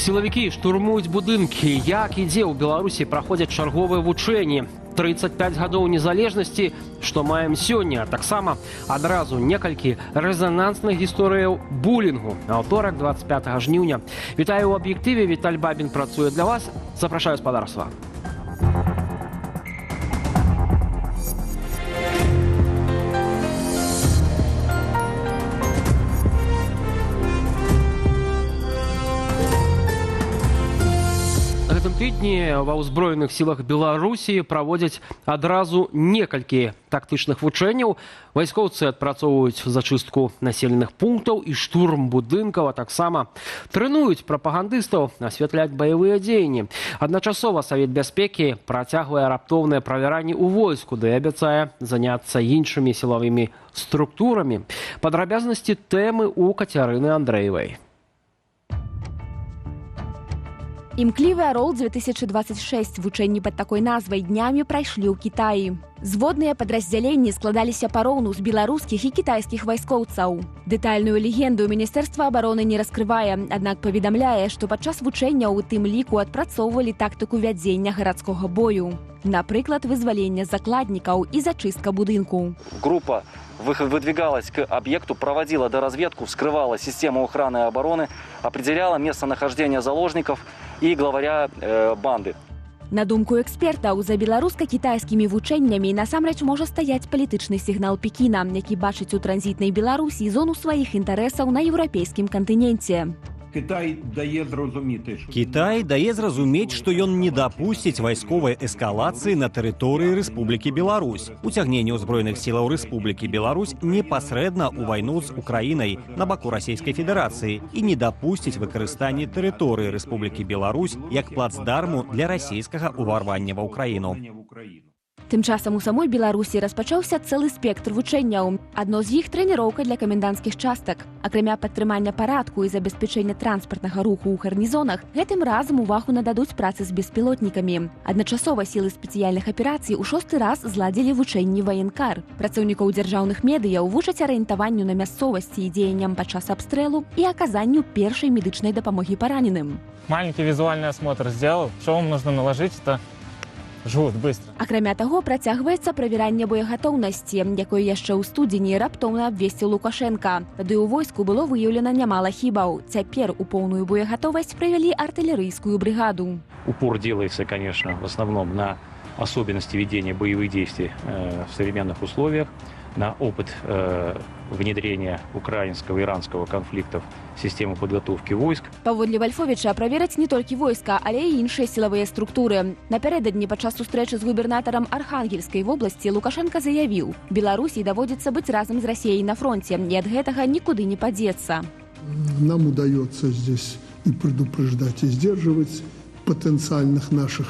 Сілавікі штурмуюць будынкі. Як і дзе ў Беларусі праходзяць чарговыя вучэнні. 35 гадоў незалежнасці, што маем сёння. Таксама адразу некалькі рэзанансных гісторыяў булінгу. Аўторак 25 жніўня. Вітаю ў аб'ектыве. Віталь Бабін працуе для вас. Запрашаю спадарства. Тыдні ва ўзброеных сілах Беларусі праводзяць адразу некалькі тактычных вучэнняў. Вайскоўцы адпрацоўваюць зачыстку населеных пунктаў і штурм будынкаў, а таксама трэнуюць прапагандыстаў асвятляць баявыя дзеянні. Адначасова Савет бяспекі працягвае раптоўнае правяранне ў войску, ды абяцае заняцца іншымі сілавымі структурамі. Падрабязнасці тэмы ў Кацярыны Андрэевай. Імклівы Арол 2026 вучэнні пад такой назвай днямі прайшлі ў Кітаі. Зводныя падраздзяленні складаліся пароўну з беларускіх і кітайскіх вайскоўцаў. Дэтальную легенду Міністэрства абароны не раскрывае, аднак паведамляе, што падчас вучэнняў у тым ліку адпрацоўвалі тактыку вядзення гарадскога бою. Напрыклад, вызвалення закладнікаў і зачыстка будынку. Группа выдвигалась к объекту, проводила доразведку, вскрывала систему охраны и обороны, определяла местонахождение заложников и главаря банды. На думку экспертаў, за беларуска-кітайскімі вучэннямі насамрэч можа стаяць палітычны сігнал Пекіна, які бачыць у транзітнай Беларусі зону сваіх інтарэсаў на еўрапейскім кантыненце. Кітай дае зразумець, што ён не дапусціць вайсковай эскалацыі на тэрыторыі Рэспублікі Беларусь. Уцягненне ўзброеных сілаў Рэспублікі Беларусь непасрэдна ў вайну з Украінай на баку Расійскай Федэрацыі і не дапусціць выкарыстанне тэрыторыі Рэспублікі Беларусь як плацдарму для расійскага ўварвання ва ўкраіну. Тым часам у самой Беларусі распачаўся цэлы спектр вучэнняў. Адно з іх трэніроўка для каменданцкіх частак. Акрамя падтрымання парадку і забеспячэння транспартнага руху ў гарнізонах, гэтым разам увагу нададуць працы з беспілотнікамі. Адначасова сілы спецыяльных аперацый у 6-ы раз зладзілі вучэнні ваенкар. Працаўнікоў дзяржаўных медыяў вучаць арыентаванню на мясцовасці і дзеянням падчас абстрэлу і аказанню першай медычнай дапамогі параненым. Маленький визуальный осмотр сделал. Что вам нужно наложить, это жгут быстро. Акрамя таго, працягваецца правяранне боегатоўнасці, якое яшчэ ў студзені раптоўна абвесціў Лукашенка. Тады ў войску было выяўлена нямала хібаў. Цяпер у поўную боегатовасць правялі артиллерийскую бригаду. Упор делается, конечно, в основном на особенности ведения боевых действий в современных условиях, на опыт внедрения украинского и иранского конфликтов в систему подготовки войск. Паводле Вальфовіча, правераць не толькі войска, але і іншыя сілавыя структуры. Напярэдадні падчас сустрэчы з губернатарам Архангельскай вобласці Лукашенка заявіў: Беларусі даводзіцца быць разам з Расіяй на фронте, і ад гэтага нікуды не падзецца. Нам удается здесь и предупреждать, и сдерживать потенциальных наших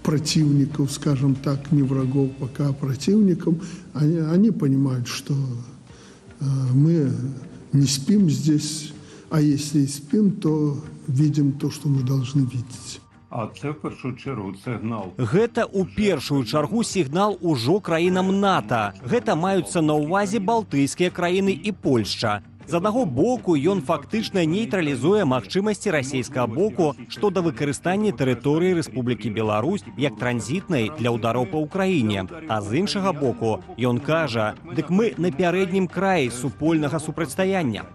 противников, скажем так, не врагов, пока противникам. Они понимают, что мы не спим здесь, а если и спим, то видим то, что мы должны видеть. А це в першу чергу сигнал. Гэта ў першую чаргу сігнал ужо краінам НАТО. Гэта маюцца на ўвазе балтыйскія краіны і Польшча. З аднаго боку, ён фактычна нейтралізуе магчымасці расійскага боку што да выкарыстання тэрыторыі Рэспублікі Беларусь як транзітнай для ўдараў па ўкраіне. А з іншага боку, ён кажа: дык мы на пярэднім краі супольнага супрацьстаяння.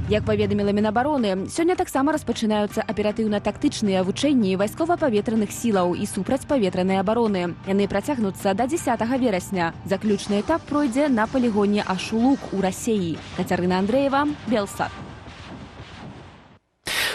Як паведаміла Мінабароны, сёння таксама распачынаюцца аператыўна-тактычныя вучэнні вайскова-паветраных сілаў і супрацьпаветранай абароны. Яны працягнуцца да 10 верасня. Заключны этап пройдзе на палігоне Ашулук у Расіі. Кацярына Андрэева, Белсат.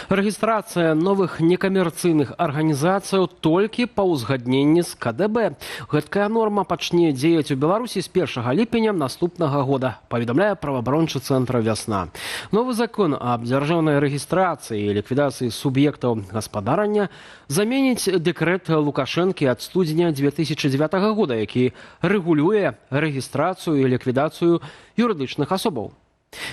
Рэгістрацыя новых некамерцыйных арганізацыяў толькі па ўзгадненні з КДБ. Гэткая норма пачне дзеяць у Беларусі з 1 ліпеня наступнага года, паведамляе праваабарончы цэнтр «Вясна». Новы закон аб дзяржаўнай рэгістрацыі і ліквідацыі суб'ектаў гаспадарання заменіць дэкрэт Лукашэнкі ад студзеня 2009 года, які рэгулюе рэгістрацыю і ліквідацыю юрыдычных асобаў.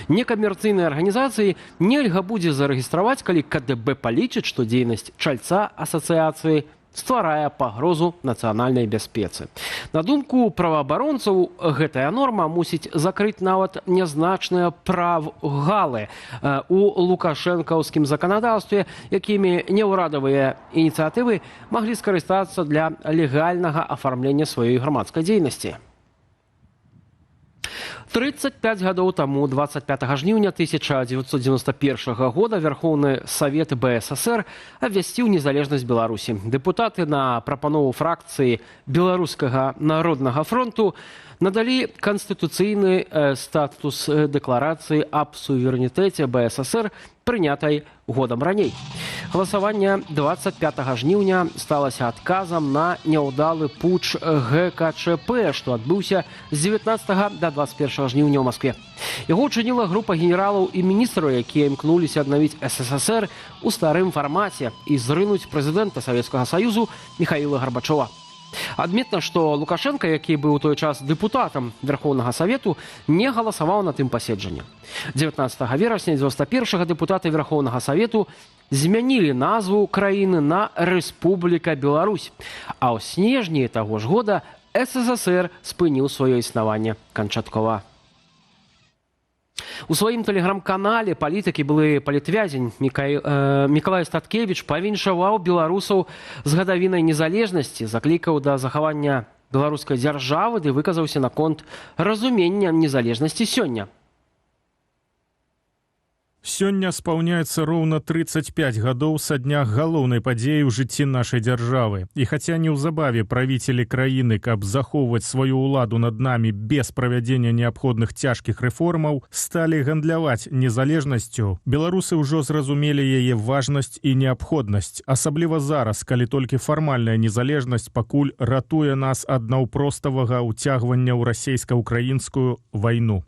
Некамерцыйныя арганізацыі нельга будзе зарэгістраваць, калі КДБ палічыць, што дзейнасць чальца асацыяцыі стварае пагрозу нацыянальнай бяспецы. На думку праваабаронцаў, гэтая норма мусіць закрыць нават нязначныя правгалы у лукашэнкаўскім заканадаўстве, якімі неўрадавыя ініцыятывы маглі скарыстацца для легальнага афармлення сваёй грамадскай дзейнасці. 35 гадоў таму, 25 жніўня 1991 года, Верховны Савет БССР абвясціў незалежнасць Беларусі. Дэпутаты на прапанову фракцыі Беларускага народнага фронту надалі канстытуцыйны статус дэкларацыі аб суверэнітэце БССР, прынятай годам раней. Галасаванне 25 жніўня сталася адказам на няўдалы путч ГКЧП, што адбыўся з 19 да 21 жніўня ў Маскве. Яго учыніла група генералаў і міністраў, якія імкнуліся аднавіць СССР у старым фармаце і зрынуць прэзідэнта Савецкага Саюзу Міхаіла Гарбачова. Адметна, што Лукашенка, які быў у той час дэпутатам Верховнага Савету, не галасаваў на тым паседжанні. 19 верасня 91-га дэпутаты Верховнага Савету змянілі назву краіны на Рэспубліка Беларусь, а ў снежні таго ж года СССР спыніў сваё існаванне канчаткова. У сваім тэлеграм-канале палітык і былы палітвязень Мікалай Статкевіч павіншаваў беларусаў з гадавінай незалежнасці, заклікаў да захавання беларускай дзяржавы ды выказаўся наконт разумення незалежнасці сёння. Сёння спаўняецца роўна 35 гадоў са дня галоўнай падзеі ў жыцці нашай дзяржавы. І хаця неўзабаве правіцелі краіны, каб захоўваць сваю ўладу над намі без правядзення неабходных цяжкіх рэформаў, сталі гандляваць незалежнасцю, беларусы ўжо зразумелі яе важнасць і неабходнасць, асабліва зараз, калі толькі фармальная незалежнасць пакуль ратуе нас ад наўпроставага ўцягвання ў расейска-украінскую вайну.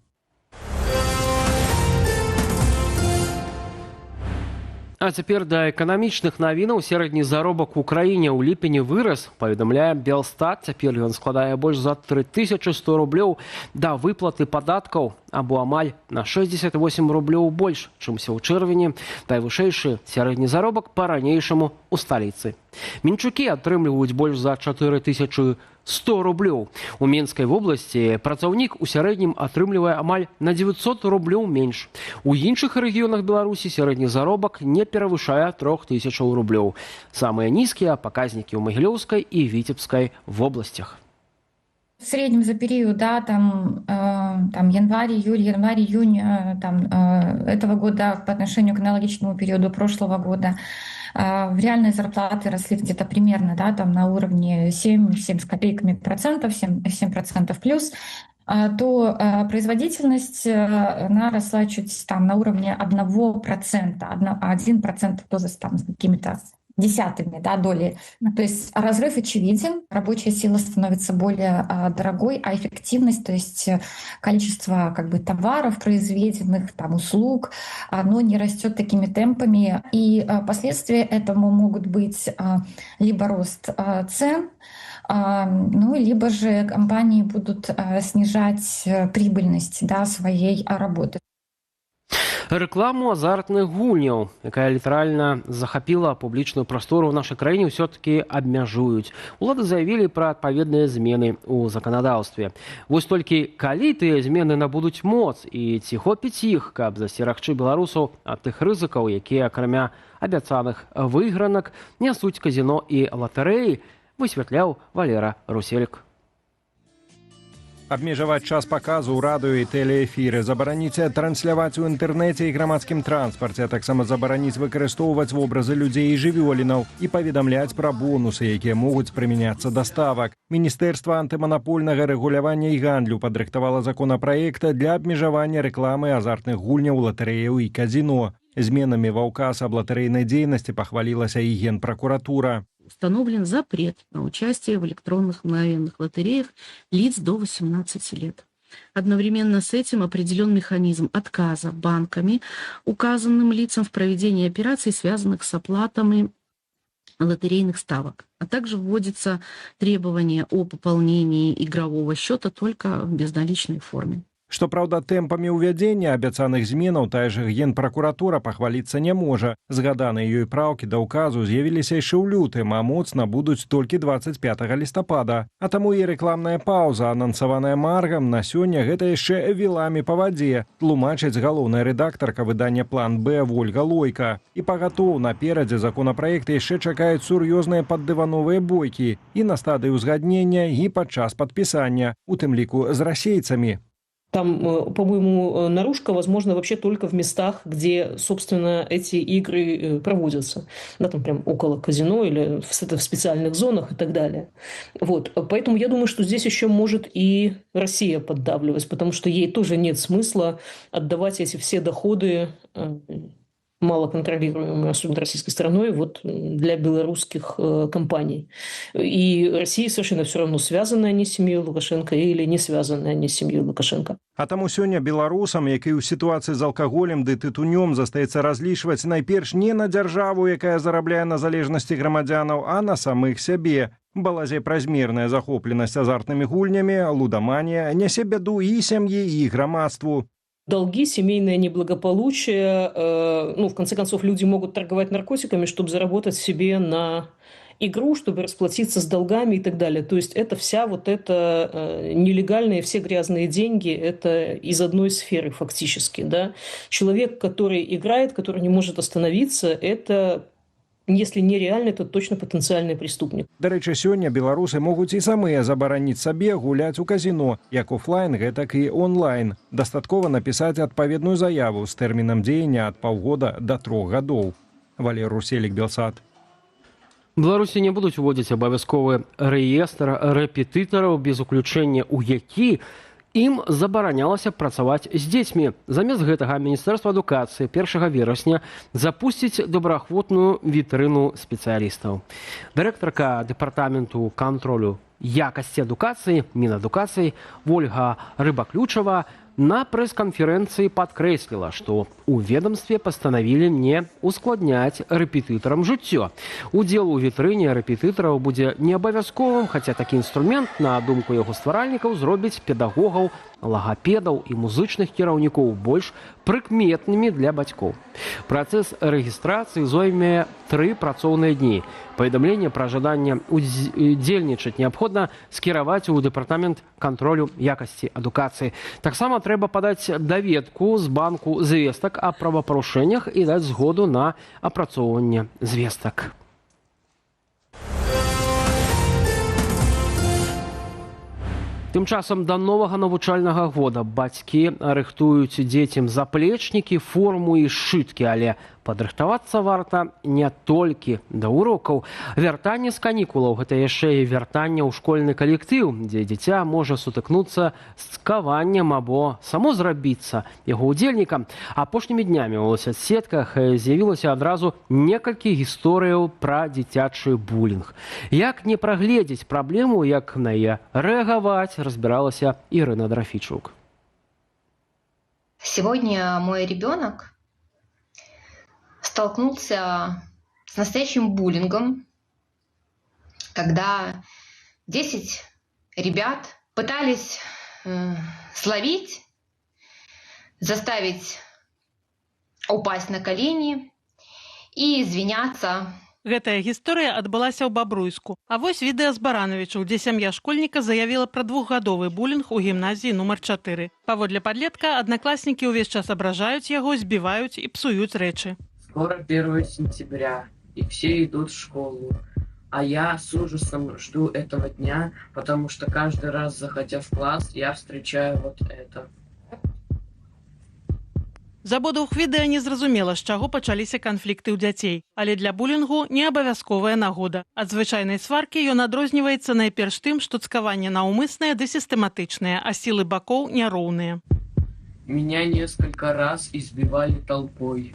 А цяпер да эканамічных навінаў. Сярэдні заробак у краіне ў ліпені вырас, паведамляе Белстат. Цяпер ён складае больш за 3100 рублёў, да выплаты падаткаў або амаль на 68 рублёў больш, чымся ў чэрвені. Найвышэйшы сярэдні заробак па-ранейшаму ў сталіцы. Мінчукі атрымліваюць больш за 4100 рублёў. У Менскай вобласці працаўнік у сярэднім атрымлівае амаль на 900 рублёў менш. У іншых рэгіёнах Беларусі сярэдні заробак не перавышае 3000 рублёў. Самыя нізкія паказнікі ў Магілёўскай і Віцебскай вобласцях. В среднем за период, да, там январь, июнь этого года по отношению к аналогичному периоду прошлого года реальные зарплаты росли где-то примерно, да, там на уровне 7 с копейками процентов, 7% плюс, то производительность она росла чуть там на уровне 1%, 1% тоже там с какими-то десятыми, да, доли. То есть разрыв очевиден, рабочая сила становится более дорогой, а эффективность, то есть количество как бы товаров произведенных, там, услуг, оно не растет такими темпами. И последствия этому могут быть либо рост цен, ну, либо же компании будут снижать прибыльность, да, своей работы. Рэкламу азартных гульняў, якая літаральна захапіла публічную прастору ў нашай краіне, ўсё-такі абмяжуюць. Улады заявілі пра адпаведныя змены ў заканадаўстве. Вось толькі калі тыя змены набудуць моц і ці хопіць іх, каб засцерагчы беларусаў ад тых рызыкаў, якія, акрамя абяцаных выйгранак, нясуць казіно і латарэі, высвятляў Валера Русельк. Абмежаваць час паказу ў радыё і тэлеэфіры, забараніць трансляваць у інтэрнэце і грамадскім транспарце, а таксама забараніць выкарыстоўваць вобразы людзей і жывёлінаў і паведамляць пра бонусы, якія могуць прымяняцца да ставак. Міністэрства антыманапольнага рэгулявання і гандлю падрыхтавала законапраект для абмежавання рэкламы азартных гульняў, латарэяў і казіно. Зменамі ва ўказ аб латарэйнай дзейнасці пахвалілася і Генпракуратура. Установлен запрет на участие в электронных мгновенных лотереях лиц до 18 лет. Одновременно с этим определен механизм отказа банками указанным лицам в проведении операций, связанных с оплатами лотерейных ставок. А также вводится требование о пополнении игрового счета только в безналичной форме. Што праўда, тэмпамі ўвядзення абяцаных зменаў тая ж генпракуратура пахваліцца не можа. Згаданыя ёй праўкі да ўказу з'явіліся яшчэ ў лютым, а моцна будуць толькі 25 лістапада. А таму і рэкламная паўза, анансаваная Маргам, на сёння гэта яшчэ віламі па вадзе, тлумачыць галоўная рэдактарка выдання «План Б» Вольга Лойка. І пагатоў наперадзе законапраекты яшчэ чакаюць сур'ёзныя паддывановыя бойкі і на стадыі ўзгаднення, і падчас падпісання, у тым ліку з расейцамі. Там, по-моему, наружка возможно вообще только в местах, где, собственно, эти игры проводятся. Да, там прям около казино или в специальных зонах и так далее. Вот. Поэтому я думаю, что здесь еще может и Россия поддавливать, потому что ей тоже нет смысла отдавать эти все доходы малоконтролируемой, особенно российской стороной, вот для белорусских компаний. И Россия совершенно все равно, связаны они с семьей Лукашенко или не связаны они с семьей Лукашенко. А таму сёння беларусам, які ў сітуацыі з алкаголем ды тытунём застаецца разлічваць найперш не на дзяржаву, якая зарабляе на залежнасці грамадзянаў, а на самых сябе. Балазе празмерная захопленасць азартнымі гульнямі, лудаманія нясе бяду і сям'і, і грамадству. Долги, семейное неблагополучие. В конце концов, люди могут торговать наркотиками, чтобы заработать себе на игру, чтобы расплатиться с долгами и так далее. То есть это вся вот эта нелегальные, все грязные деньги, это из одной сферы фактически. Да? Человек, который играет, который не может остановиться, это... Если нереальны, то точно патэнцыяльны преступнік. Дарэчы, сёння беларусы могуць і самыя забараніць сабе гуляць у казіно, як офлайн, гэтак і онлайн. Дастаткова напісаць адпаведную заяву з тэрмінам дзеяння ад паўгода да 3 гадоў. Валер Руселік, Белсат. Беларусі не будуць уводзіць абавязковы рэестр рэпетытараў, без уключэння ў які ім забаранялася працаваць з дзецьмі. Замест гэтага Міністэрства адукацыі 1 верасня запусціць добраахвотную вітрыну спецыялістаў. Дырэктарка дэпартаменту кантролю якасці адукацыі Мінадукацыі Вольга Рыбаключава на прэс-канферэнцыі падкрэсліла, што ў ведамстве пастанавілі не ускладняць рэпетытарам жыццё. Удзел у вітрыне рэпетытараў будзе неабавязковым, хаця такі інструмент, на думку яго стваральнікаў, зробіць педагогаў, лагапедаў і музычных кіраўнікоў больш прыкметнымі для бацькоў. Працэс рэгістрацыі зойме 3 працоўныя дні. Паведамленне пра жаданне удзельнічаць неабходна скіраваць у дэпартамент кантролю якасці адукацыі. Таксама трэба падаць даведку з банку звестак о правапарушэннях і даць згоду на апрацоўванне звестак. Тым часам да новага навучальнага года бацькі рыхтуюць дзецям заплечнікі, форму і сшыткі, але падрыхтавацца варта не толькі да урокаў. Вяртанне з канікулаў – гэта яшчэ і вяртанне ў школьны калектыў, дзе дзіця можа сутыкнуцца з цкаваннем або само зрабіцца яго ўдзельнікам. Апошнімі днямі ў соцсетках з'явілася адразу некалькі гісторыяў пра дзіцячы булінг. Як не прагледзець праблему, як на яе рэагаваць, разбиралась Ирина Дрофичук. Сегодня мой ребенок столкнулся с настоящим буллингом, когда 10 ребят пытались словить, заставить упасть на колени и извиняться. Гэтая гісторыя адбылася ў Бабруйску. А вось відэа з Барановічаў, дзе сям'я школьніка заявіла пра 2-гадовы булінг у гімназіі нумар 4. Паводле падлетка, аднакласнікі ўвесь час абражаюць яго, збіваюць і псуюць рэчы. Скоро 1 сентября, и все идут в школу. А я с ужасом жду этого дня, потому что каждый раз, заходя в класс, я встречаю вот это. З абодвух відэа незразумела, з чаго пачаліся канфлікты ў дзяцей. Але для булінгу не абавязковая нагода. Ад звычайнай сваркі ён адрозніваецца найперш тым, што цкаванне наўмыснае ды сістэматычнае, а сілы бакоў няроўныя. Меня несколько раз избивали толпой.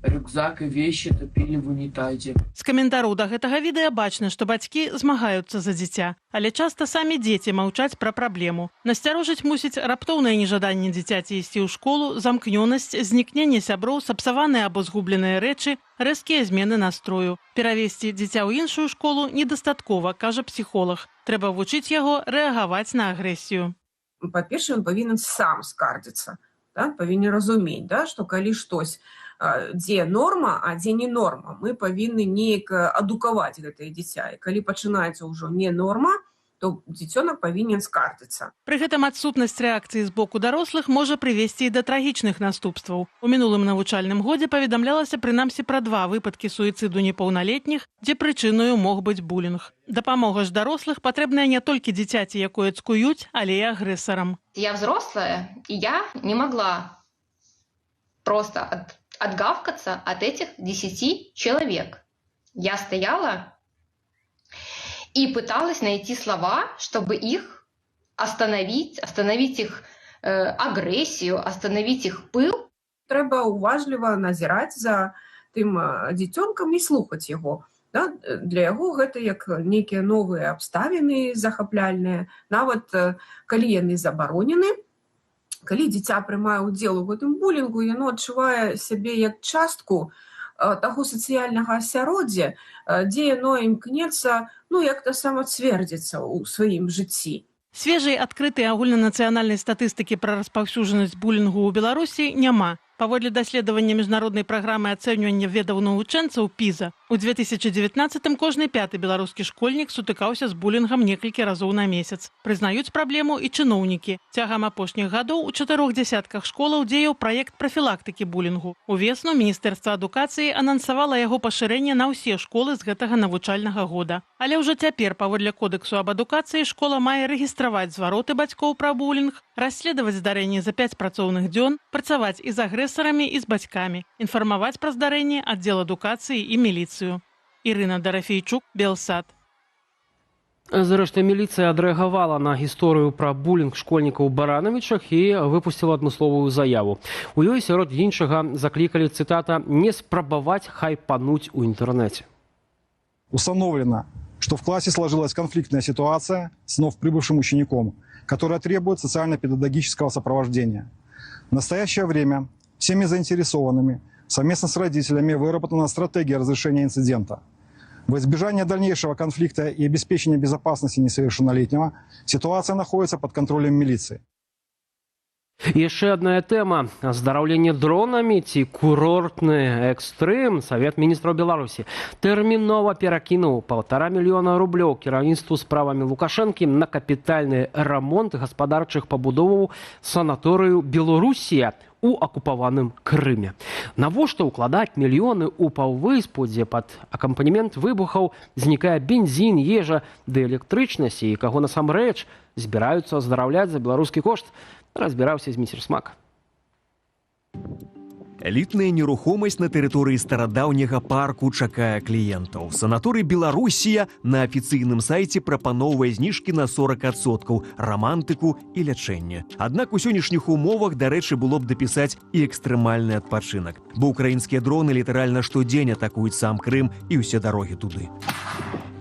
Рюкзак и вещи топили в унитазе. З каментараў да гэтага відэа бачна, што бацькі змагаюцца за дзіця. Але часта самі дзеці маўчаць пра праблему. Насцярожыць мусіць раптоўнае нежаданне дзіцяці ісці ў школу, замкнёнасць, знікненне сяброў, сапсаваныя або згубленыя рэчы, рэзкія змены настрою. Перавесці дзіця ў іншую школу недастаткова, кажа псіхолог. Трэба вучыць яго рэагаваць на агрэсію. па-першае, ён павінен сам скардзіцца, да? Павінен разумець, да? Што калі штось, дзе норма, а дзе не норма, мы павінны неяк адукаваць гэтае дзіця. І калі пачынаецца ўжо не норма, то дзіцёнак павінен скардзіцца. Пры гэтым адсутнасць рэакцыі з боку дарослых можа прывесці і да трагічных наступстваў. У мінулым навучальным годзе паведамлялася прынамсі пра 2 выпадкі суіцыду непаўналетніх, дзе прычыною мог быць булінг. Дапамога ж дарослых патрэбная не толькі дзіцяці, якое цкуюць, але і агрэсарам. Я взрослая, и я не могла просто отгавкаться от этих 10 человек. Я стояла и пыталась найти слова, чтобы их остановить их агрессию, остановить их пыл. Трэба уважліва назіраць за тым дзіцёнкам і слухаць яго. Да? Для яго гэта як нейкія новыя абставіны захапляльныя. Нават калі яны забаронены, калі дзіця прымае ўдзел у гэтым булінгу, яно адчувае сябе як частку таго сацыяльнага асяроддзя, дзе яно імкнецца, як-то самацвердзіцца ў сваім жыцці. Свежай адкрытай агульнанацыянальнай статыстыкі пра распаўсюджанасць булінгу ў Беларусі няма. Паводле даследавання міжнароднай праграмы ацэньвання ведаў навучэнцаў PISA, у 2019-м кожны 5-ы беларускі школьнік сутыкаўся з булінгам некалькі разоў на месяц. Прызнаюць праблему і чыноўнікі. Цягам апошніх гадоў у 4 дзясятках школаў дзеяў праект прафілактыкі булінгу. Увесну Міністэрства адукацыі анансавала яго пашырэнне на ўсе школы з гэтага навучальнага года. Але ўжо цяпер, паводле кодексу аб адукацыі, школа мае рэгістраваць звароты бацькоў пра булінг, расследаваць здарэнні за 5 працоўных дзён, працаваць і з агрэсарамі, і з бацькамі, інфармаваць пра здарэнні аддзел адукацыі і міліцыю. Ірына Дарафейчук, Белсад. Зрэшты, міліцыя адрэагавала на гісторыю пра булінг школьнікаў у Баранавічах і выпусціла адмысловую заяву. У ёй сярод іншага заклікалі, цытата, «не спрабаваць хайпануть у интернете». Установлено, что в классе сложилась конфликтная ситуация с вновь прибывшим учеником, которая требует социально-педагогического сопровождения. В настоящее время всеми заинтересованными совместно с родителями выработана стратегия разрешения инцидента. В избежание дальнейшего конфликта и обеспечения безопасности несовершеннолетнего ситуация находится под контролем милиции. Яшчэ адная тэма – аздараўленне дронамі ці курортны экстрым. Савет міністраў Беларусі тэрмінова перакінуў 1,5 мільёна рублёў кіраўніцтву справамі Лукашэнкі на капітальны рамонт гаспадарчых пабудоваў санаторыю «Белоруссія» у акупаваным Крыме. Навошта ўкладаць мільёны ў паўвыспу, дзе пад акампанемент выбухаў знікае бензін, ежа ды электрычнасць, і каго насамрэч збіраюцца аздараўляць за беларускі кошт, разбіраўся Зміцер Смак. Элітная нерухомасць на тэрыторыі старадаўняга парку чакае кліентаў. Санаторый «Белоруссія» на афіцыйным сайце прапаноўвае зніжкі на 40%, рамантыку і лячэнне. Аднак у сённяшніх умовах, дарэчы, было б дапісаць і экстрэмальны адпачынак, бо ўкраінскія дроны літаральна штодзень атакуюць сам Крым і ўсе дарогі туды.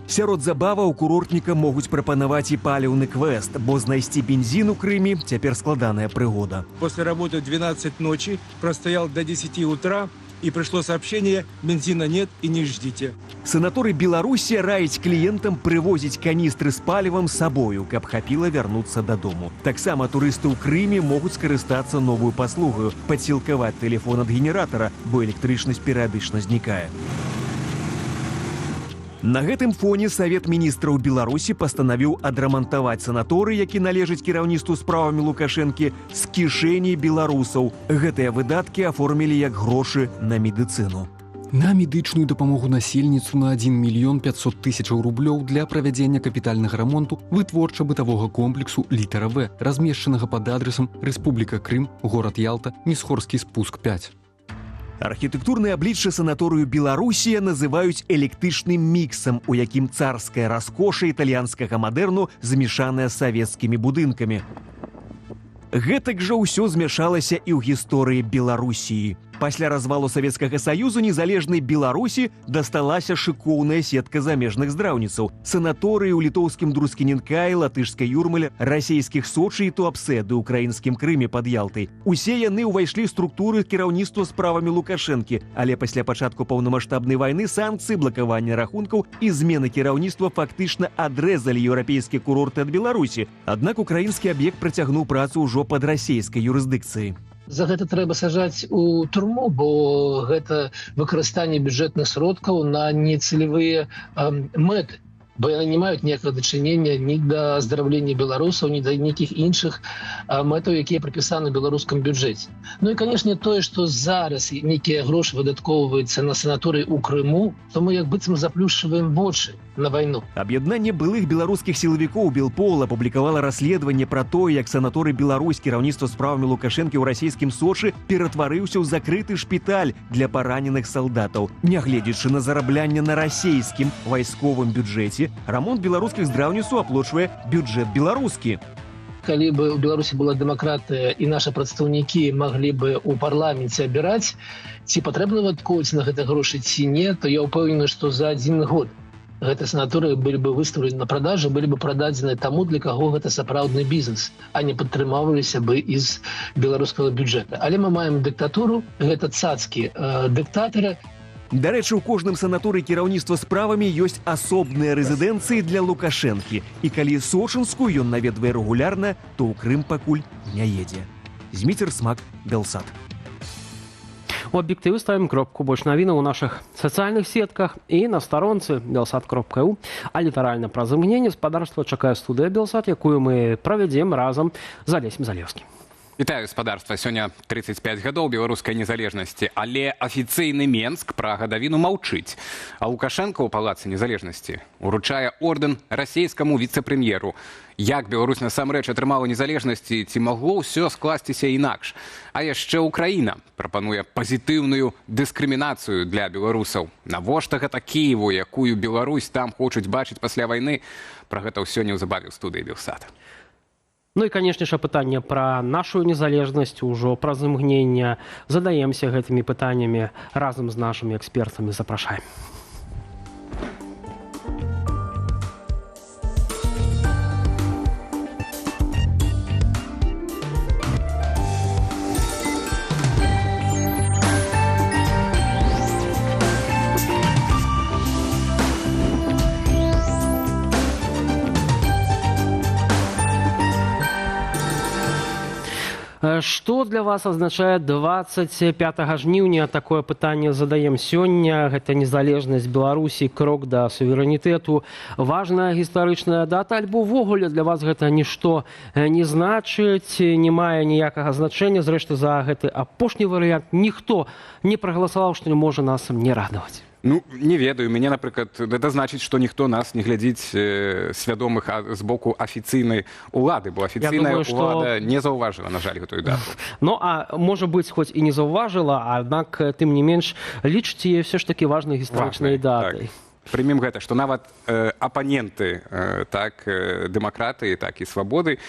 Сярод забаваў курортнікам могуць прапанаваць і паліўны квест, бо знайсці бензін у Крыме цяпер складаная прыгода. После работы в 12 ночи простоял до 10 утра, и пришло сообщение: бензина нет и не ждите. Санаторый «Белоруссия» раіць кліентам прывозіць каністры з палівам з сабою, каб хапіла вярнуцца дадому. Таксама турысты ў Крыме могуць скарыстацца новую паслугаю – падсілкаваць тэлефон ад генератара, бо электрычнасць перыядычна знікае. На гэтым фоне Савет міністраў Беларусі пастанавіў адрамантаваць санаторый, які належыць кіраўніцтву справамі Лукашэнкі, з кішэні беларусаў. Гэтыя выдаткі аформілі як грошы на медыцыну. На медычную дапамогу насельніцу на 1 мільён 500 тысячаў рублёў для правядзення капітальнага рамонту вытворча-бытавога комплексу «Літара В», размешчанага пад адресам Рэспубліка Крым, горад Ялта, Несхорскі спуск 5. Архітэктурнае аблічча санаторыю «Белоруссія» называюць эклектычным міксам, у якім царская раскоша італьянскага мадэрну змешаная з савецкімі будынкамі. Гэтак жа ўсё змяшалася і ў гісторыі Беларусіі. Пасля развалу Савецкага Саюзу незалежнай Беларусі дасталася шыкоўная сетка замежных здраўніцаў. Санаторыі ў літоўскім Друскіненкаі, латышскай Юрмале, расійскіх Сочы і Туапсе, ды ўкраінскім Крыме пад Ялтай. Усе яны ўвайшлі ў структуры кіраўніцтва справамі Лукашэнкі, але пасля пачатку паўнамаштабнай вайны санкцыі, блакавання рахункаў і змены кіраўніцтва фактычна адрэзалі еўрапейскія курорты ад Беларусі. Аднак украінскі аб'ект працягнуў працу ўжо пад расійскай юрысдыкцыяй. За гэта трэба сажаць у турму, бо гэта выкарыстанне бюджэтных сродкаў на нецелевыя мэты. Бо яны не маюць ніякага дачынення ні да аздараўлення беларусаў, ні да нейкіх іншых мэтаў, якія прапісаны ў беларускім бюджэце. Ну і, канешне, тое, што зараз нейкія грошы выдаткоўваюцца на санаторыі ў Крыму, то мы як быццам заплюшчваем вочы на вайну. Аб'яднанне былых беларускіх сілавікоў Белпол апублікавала расследаванне пра тое, як санаторый Беларусь кіраўніцтва справамі Лукашэнкі ў расійскім Сочы ператварыўся ў закрыты шпіталь для параненых салдатаў. Нягледзячы на зараблянне на расійскім вайсковым бюджэце, рамонт беларускіх здраўніцаў аплочвае бюджэт беларускі. Калі бы ў Беларусі была дэмакратыя і нашы прадстаўнікі маглі бы ў парламенце абіраць, ці патрэбна выдаткоўваць на гэта грошы ці не, то я ўпэўнены, што за 1 год гэтыя санаторыі былі бы выстаўлены на продажу, былі бы прададзены таму, для каго гэта сапраўдны бізнес, а не падтрымаўваліся бы з беларускага бюджэта. Але мы маем дыктатуру, гэта цацкі дыктатара. Дарэчы, у кожным санаторыі кіраўніцтва справамі ёсць асобныя рэзідэнцыі для Лукашэнкі. І калі Сочынскую ён наведвае рэгулярна, то ў Крым пакуль не едзе. Зміцер Смак, Белсат. У аб'ектыве ставім кропку. Больш навінаў у нашых сацыяльных сетках і на старонцы belsat.eu. А літаральна праз імгненне гаспадарства чакае студыя Белсат, якую мы правядзем разам з Алесем Залевскім. Вітаю, гаспадарства. Сёння 35 гадоў беларускай незалежнасці, але афіцыйны Менск пра гадавіну маўчыць. А Лукашэнка ў палацы незалежнасці уручае ордэн расійскаму віцэ-прэм'еру. Як Беларусь насамрэч атрымала незалежнасці, ці магло ўсё скласціся інакш? А яшчэ Украіна прапануе пазітыўную дыскрымінацыю для беларусаў. Навошта гэта Кіеву, якую Беларусь там хочуць бачыць пасля вайны? Пра гэта ўсё неўзабаве ў студыі Белсат. Ну і, канешне ж, пытанне пра нашу незалежнасць ужо праз імгнення. Задаемся гэтымі пытаннямі разам з нашымі экспертамі. Запрашаем. Што для вас азначае 25 жніўня? Такое пытанне задаем сёння. Гэта незалежнасць Беларусі, крок да суверэнітэту. Важная гістарычная дата, альбо ўвогуле для вас гэта нішто не значыць, не мае ніякага значэння. Зрэшты, за гэты апошні варыянт ніхто не прагаласаваў, што не можа нас не радаваць. Ну, не ведаю. Мяне, напрыклад, гэта значыць, што ніхто нас не глядзіць свядомых з боку афіцыйнай улады, бо афіцыйная ўлада не заўважыла, на жаль, гэтую дату. Ну, а можа быць, хоць і не заўважыла, аднак, тым не менш, лічыце ўсё ж такі важнай гістарычнай датай. Прымем гэта, што нават апаненты дэмакратыі, так і свабоды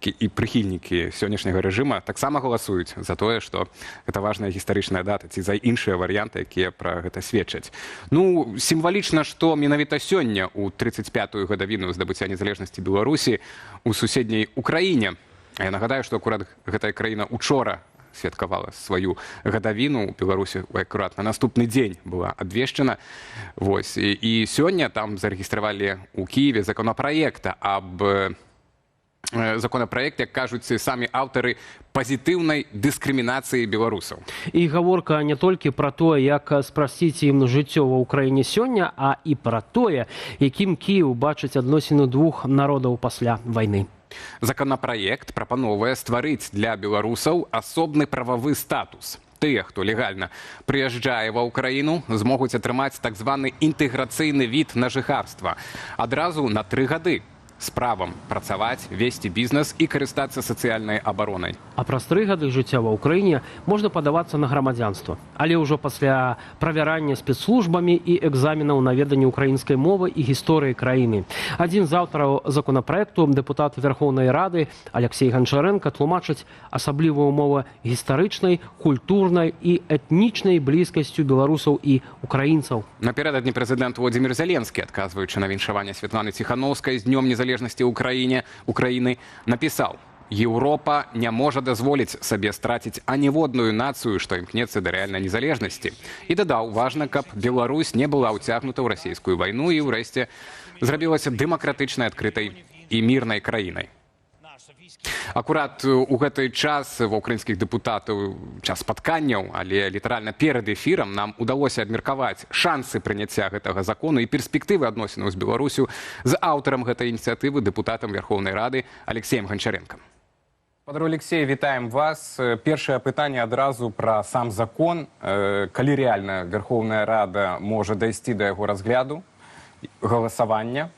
і прыхільнікі сённяшняга рэжыма таксама галасуюць за тое, што гэта важная гістарычная дата, ці за іншыя варыянты, якія пра гэта сведчаць. Ну, сімвалічна, што менавіта сёння, у 35-ю гадавіну здабыцця незалежнасці Беларусі у суседняй Украіне. Я нагадаю, што акурат гэтая краіна учора святкавала сваю гадавіну. У Беларусі акурат на наступны дзень была абвешчана. І сёння там зарэгістравалі ў Кіеве законапраект, як кажуць самі аўтары, пазітыўнай дыскрымінацыі беларусаў. І гаворка не толькі пра тое, як спрасціць ім жыццё ва ўкраіне сёння, а і пра тое, якім Кіеў бачыць адносіны двух народаў пасля вайны. Законапраект прапановвае стварыць для беларусаў асобны прававы статус. Тыя, хто легальна прыязджае ва ўкраіну, змогуць атрымаць так званы інтэграцыйны від на жыхарства адразу на 3 гады. з правам працаваць, весці бізнес і карыстацца сацыяльнай абаронай. А праз 3 гады жыцця ва ўкраіне можна падавацца на грамадзянства. Але ўжо пасля правярання спецслужбамі і экзаменаў на веданне украінскай мовы і гісторыі краіны. Адзін з аўтараў законапраекту, дэпутат Верховнай Рады Алексей Гончаренко, тлумачыць асаблівую умову гістарычнай, культурнай і этнічнай блізкасцю беларусаў і украінцаў. Напярэдадні прэзідэнт Володзімір Зеленскі, адказваючы на віншаванне Святланы Ціхановскай з Днём незалежнасці Украіны, напісаў: «Еўропа не можа дазволіць сабе страціць аніводную нацыю, што імкнецца да рэальнай незалежнасці». І дадаў, важна, каб Беларусь не была ўцягнута ў расійскую вайну і, ўрэшце, зрабілася дэмакратычнай, адкрытай і мірнай краінай. Акурат у гэты час ва ўкраінскіх дэпутатаў час спатканняў, але літаральна перад эфірам нам удалося абмеркаваць шансы прыняцця гэтага закону і перспектывы адносінаў з Беларусю з аўтарам гэтай ініцыятывы, дэпутатам Верховнай Рады Алексеем Гончаренком. Падар Алексей, вітаем вас. Першае пытанне адразу пра сам закон. Калі рэальна Верховная Рада можа дайсці да яго разгляду, галасавання?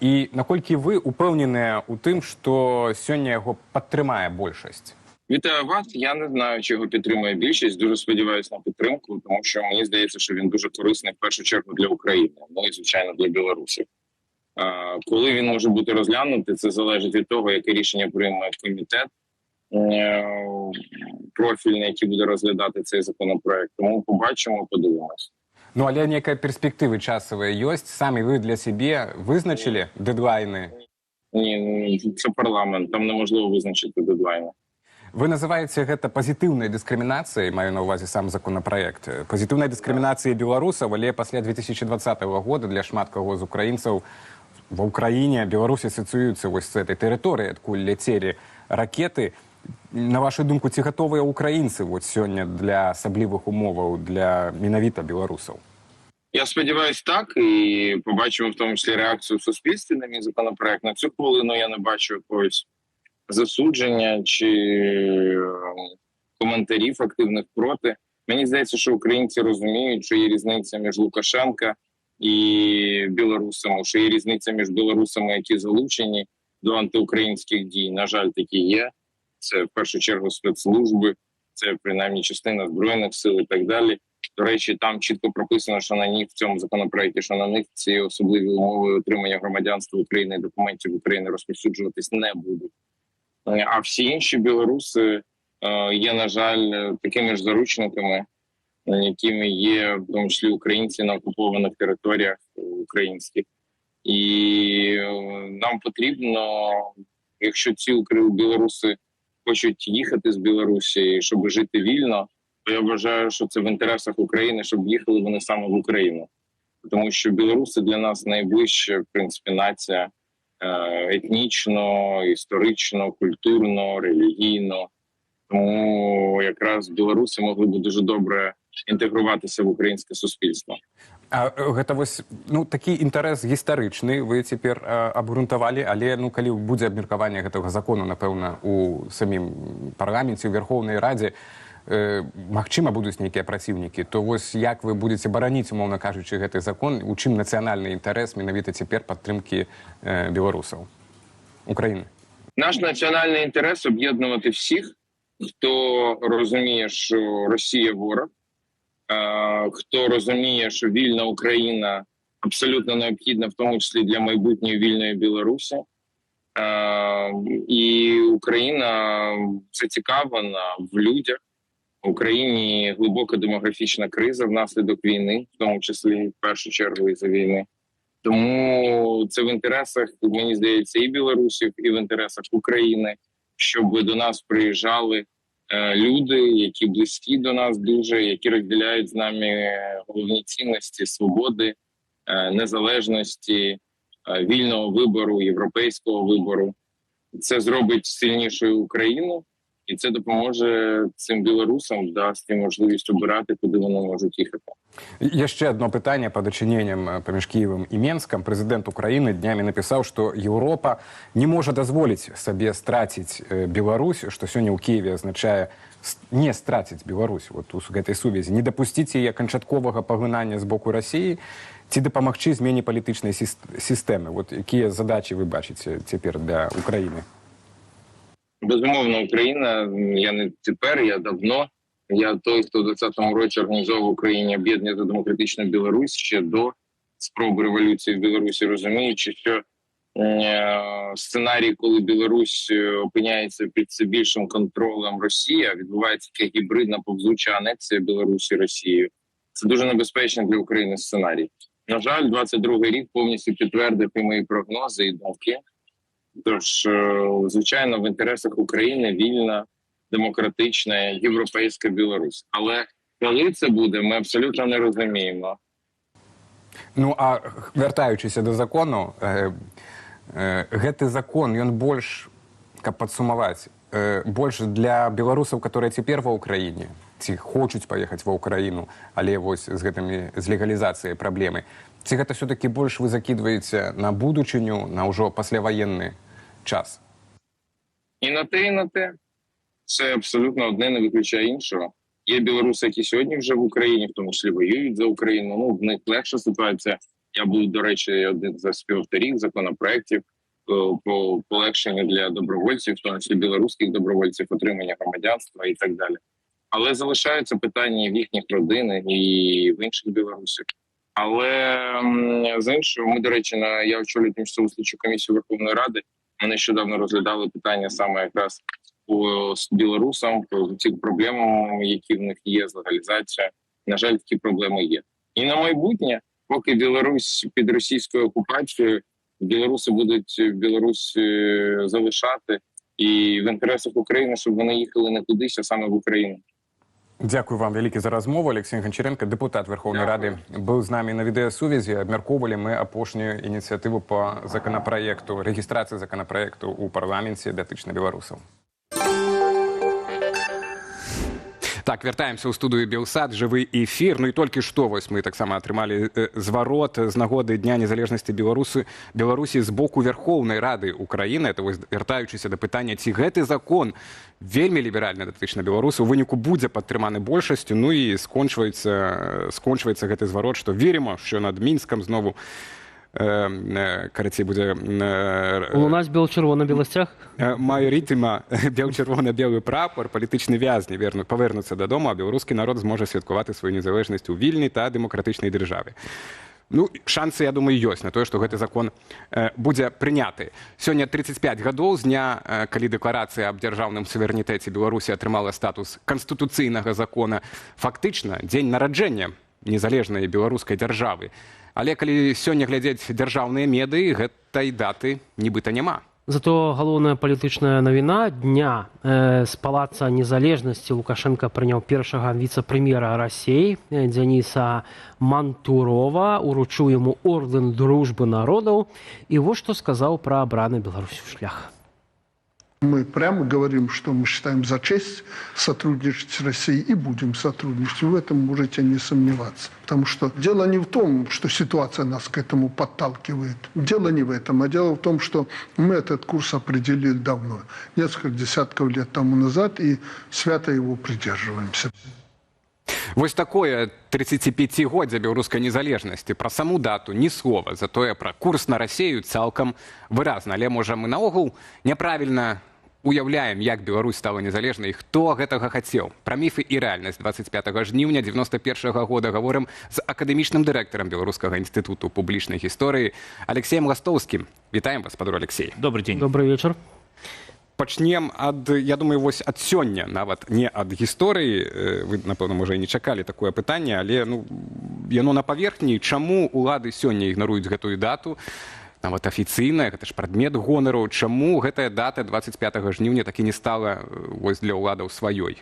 І наколькі вы упэўненыя ў тым, што сёння яго падтрымае большасць? Вітаю вас. Я не знаю, чи його підтримує більшість. Дуже сподіваюся на підтримку, тому що мені здається, що він дуже корисний в першу чергу для України, ну і, звичайно, для білорусів. Коли він може бути розглянутий, це залежить від того, яке рішення прийме комітет профільний, який буде розглядати цей законопроект. Тому побачимо, подивимося. Ну, але некая перспектива часовая ёсць. Самі ви для себе визначили дедлайни? Ні, це парламент, там неможливо визначити дедлайни. Вы называеце гэта пазітыўнай дыскрымінацыяй, маю на ўвазе сам законапраект. Пазітыўнай дыскрымінацыяй беларусаў, але пасля 2020 года для шмат каго з украінцаў ва ўкраіне Беларусь асацыюецца вось з этой тэрыторыі, адкуль ляцелі ракеты. На вашу думку, ці гатовыя украінцы вот сёння для асаблівых умоваў для менавіта беларусаў? Я сподіваюся, так, і побачимо в тому числі реакцію в суспільстві на мій законопроект. На цю хвилину я не бачу якогось засудження чи коментарів активних проти. Мені здається, що українці розуміють, що є різниця між Лукашенка і білорусами, що є різниця між білорусами, які залучені до антиукраїнських дій. На жаль, такі є. Це в першу чергу спецслужби, це принаймні частина Збройних сил і так далі. До речі, там чітко прописано, що на них в цьому законопроекті, що на них ці особливі умови отримання громадянства України і документів України розповсюджуватись не будуть. А всі інші білоруси є, на жаль, такими ж заручниками, якими є в тому числі українці на окупованих територіях українських. І нам потрібно, якщо ці білоруси хочуть їхати з Білорусі, щоб жити вільно, то я вважаю, що це в інтересах України, щоб їхали вони саме в Україну. Тому що білоруси для нас найближча, в принципі, нація етнічно, історично, культурно, релігійно. Тому якраз білоруси могли б дуже добре інтегруватися в українське суспільство. А гэта вось, ну, такі інтарэс гістарычны вы цяпер абгрунтавалі, але ну, калі будзе абмеркаванне гэтага закону, напэўна, у самім парламенце, у Верховнай Радзе, магчыма, будуць нейкія праціўнікі, то вось як вы будзеце бараніць, умоўна кажучы, гэты закон, у чым нацыянальны інтарэс менавіта цяпер падтрымкі беларусаў, Украіны? Наш національний інтерес – об'єднувати всіх, хто розуміє, що Росія – ворог, хто розуміє, що вільна Україна абсолютно необхідна, в тому числі для майбутньої вільної Білорусі. І Україна зацікавлена в людях. В Україні глибока демографічна криза внаслідок війни, в тому числі в першу чергу із-за війни. Тому це в інтересах, мені здається, і білорусів, і в інтересах України, щоб до нас приїжджали люди, які близькі до нас дуже, які розділяють з нами головні цінності свободи, незалежності, вільного вибору, європейського вибору. Це зробить сильнішою Україну, і це допоможе цим білорусам, дасть їм можливість обирати, куди вони можуть їхати. Яшчэ одно пытанне па дачыненням паміж Кіевам і Менскам. Прэзідэнт Украіны днямі напісаў, што Еўропа не можа дазволіць сабе страціць Беларусь, што сёння ў Кіеве азначае не страціць Беларусь вот у гэтай сувязі, не дапусціць яе канчатковага паглынання з боку Расіі. ці дапамагчы змене палітычнай сістэмы? Вот якія задачы вы бачыце цяпер для Украіны? Безумовно, Україна, я не тепер, я давно. Я той, хто в 2020 році організовував в Україні об'єднання за демократичну Білорусь ще до спроби революції в Білорусі, розуміючи, що сценарій, коли Білорусь опиняється під все більшим контролем Росії, а відбувається така гібридна повзуча анексія Білорусі Росією. Це дуже небезпечний для України сценарій. На жаль, 22-й рік повністю підтвердив і мої прогнози, і думки. Тож, звичайно, в інтересах України вільна, демократична, європейська Білорусь. Але коли це буде, ми абсолютно не розуміємо. Ну, а вяртаючыся до закону, гэты закон, ён больш, каб падсумаваць, больш для беларусаў, которые цяпер ва ўкраіне, ці хочуць паехаць ва ўкраіну, але вось з легалізацыяй праблемы. Ці гэта все-таки больш вы закидваеце на будучыню, на ўжо пасляваенны час? І на те, і на те. Це абсолютно одне не виключає іншого. Є білоруси, які сьогодні вже в Україні, в тому числі воюють за Україну. Ну, в них легша ситуація. Я був, до речі, один з співавторів законопроєктів по полегшенню для добровольців, в тому числі білоруських добровольців, отримання громадянства і так далі. Але залишаються питання в їхніх родинах і в інших білорусів. Але з іншого, ми, до речі, я очолюю тимчасову слідчу комісію Верховної Ради. Ми нещодавно розглядали питання саме якраз по білорусам, по цим проблемам, які в них є з легалізацією. На жаль, такі проблеми є. І на майбутнє, поки Білорусь під російською окупацією, білоруси будуть Білорусь залишати. І в інтересах України, щоб вони їхали не кудись, а саме в Україну. Дякую вам вялікі за размову. Олексій Гончаренко, депутат Верховної Ради, быў з намі на відэасувязі. Абмяркоўвалі мы апошнюю ініцыятыву по законапраекту, рэгістрацыі законапраекту ў парламенце датычна беларусаў. Так, вяртаемся ў студыю Белсат, жывы эфір. Ну і толькі што вось мы таксама атрымалі зварот з нагоды Дня незалежнасці Беларусі з боку Верховнай Рады Украіны. Это вось вяртаючыся да пытання, ці гэты закон вельмі ліберальна датычна беларусаў, у выніку будзе падтрыманы большасцю. Ну і скончваецца гэты зварот, што верыма, що над Мінскам знову карацей будзе лунаць бел-чырвона-белы сцяг. Маю ритма бел-чырвона-белы прапор, палітычны вязні павернуцца дадому, а беларускі народ зможа святкаваць сваю незалежнасць у вільнай та дэмакратычнай дзяржаве. Ну, шансы, я думаю, ёсць на тое, што гэты закон будзе прыняты. Сёння 35 гадоў з дня, калі дэкларацыя аб дзяржаўным суверэнітэце Беларусі атрымала статус канстытуцыйнага закона. Фактычна, дзень нараджэння незалежнай беларускай дзяржавы. Але калі сёння глядзець дзяржаўныя медыі, гэтай даты нібыта няма. Зато галоўная палітычная навіна дня з палаца незалежнасці Лукашенко прыняў першага віцэ-прэм'ера Расіі Дзяніса Мантурова, уручыў яму ордэн дружбы народаў. І вось што сказаў пра абраны Беларусю шлях. Мы прямо говорим, что мы считаем за честь сотрудничать с Россией и будем сотрудничать. В этом можете не сомневаться. Потому что дело не в том, что ситуация нас к этому подталкивает. Дело не в этом, а дело в том, что мы этот курс определили давно. Несколько десятков лет тому назад и свято его придерживаемся. Вось такое 35-годдзе беларускай незалежнасці. Пра саму дату ні слова, затое пра курс на Расію цалкам выразна. Але, можа, мы наогул няправільна уяўляем, як Беларусь стала незалежнай і хто гэтага хацеў. Пра міфы і рэальнасць 25 жніўня 91-го года гаворым з акадэмічным дырэктарам Беларускага інстытуту публічнай гісторыі Алексеем Ластоўскім. Вітаем вас, падор Алексей. Добрый день. Добрый вечер. Пачнем ад, я думаю, вось ад сёння, нават не ад гісторыі. Вы, напэўна, можа, і не чакалі такое пытанне, але яно на паверхні. Чаму улады сёння ігнаруюць гэтую дату? Нават афіцыйная, гэта ж прадмет гонару. Чаму гэтая дата 25 жніўня так і не стала вось для ўладаў сваёй?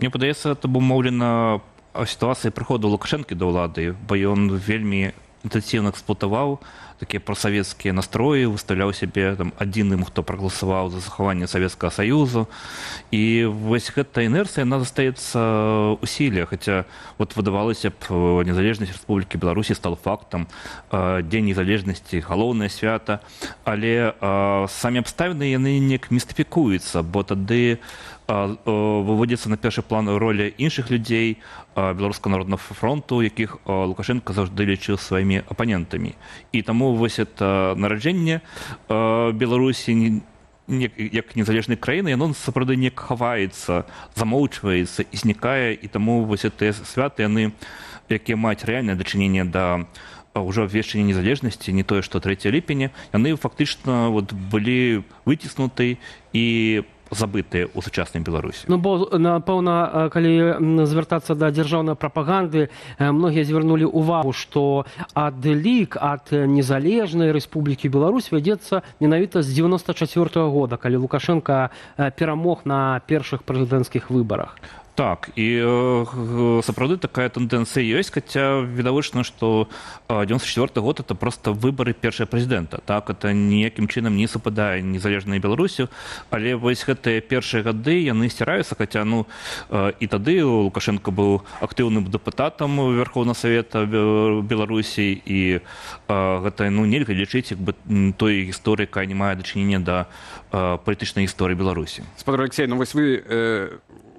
Мне падаецца, это абумоўлена сітуацыяй прыходу Лукашэнкі да ўлады, бо ён вельмі інтэнсіўна эксплуатаваў такія прасавецкія настроі, выставляў сябе адзіным, хто прагаласаваў за захаванне Савецкага Саюзу. І вось гэта інерцыя, яна застаецца ў сіле, хаця вот выдавалася б, незалежнасць Рэспублікі Беларусі стала фактам, Дзень незалежнасці, галоўнае свята, але самі абставіны яны неяк містыфікуюцца, бо тады выводзіцца на першы план роля іншых людзей беларускага народнага фронту, якіх Лукашенко заўжды лічыў сваімі апанентамі. І таму вось это нараджэнне Беларусі як незалежнай краіны, яно сапраўды не хаваецца, замоўчваецца і знікае, і таму вось гэтыя святы, яны, якія маюць рэальнае дачыненне да ўжо абвешчання незалежнасці, не тое, што 3 ліпеня, яны фактычна былі выціснуты і забытыя ў сучаснай Беларусі. Ну, бо, напэўна, калі звяртацца да дзяржаўнай прапаганды, многія звярнулі ўвагу, што адлік ад незалежнай Рэспублікі Беларусь вядзецца менавіта з 94-го года, калі Лукашенко перамог на першых прэзідэнцкіх выбарах. Так, і сапраўды такая тэндэнцыя ёсць, хаця відавочна, што 94 год это проста выбары першага прэзідэнта. Так, это ніякім чынам не супадае незалежнай Беларусю, але вось гэтыя першыя гады яны сціраюцца, хаця і тады Лукашенко быў актыўным дэпутатам Верховнага Савета Беларусі, і гэта нельга лічыць як бы той гісторыі, якая не мае дачынення да палітычнай гісторыі Беларусі. Спадар Алексей, ну вось вы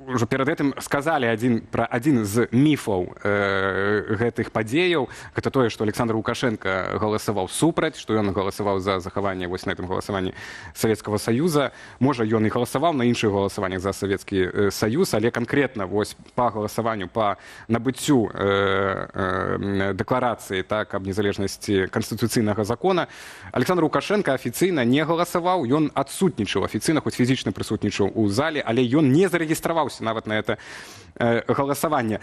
ўжо перад гэтым сказалі пра адзін з міфаў гэтых падзеяў. Гэта тое, што Александр Лукашенко галасаваў супраць, што ён галасаваў за захаванне вось на гэтым галасаванні Савецкага Саюза. Можа, ён і галасаваў на іншых галасаваннях за Савецкі Саюз, але канкрэтна вось па галасаванню па набыццю дэкларацыі так аб незалежнасці канстытуцыйнага закона Александр Лукашенко афіцыйна не галасаваў, ён адсутнічаў афіцыйна, хоць фізічна прысутнічаў у зале, але ён не зарэгістраваўся нават на это галасаванне.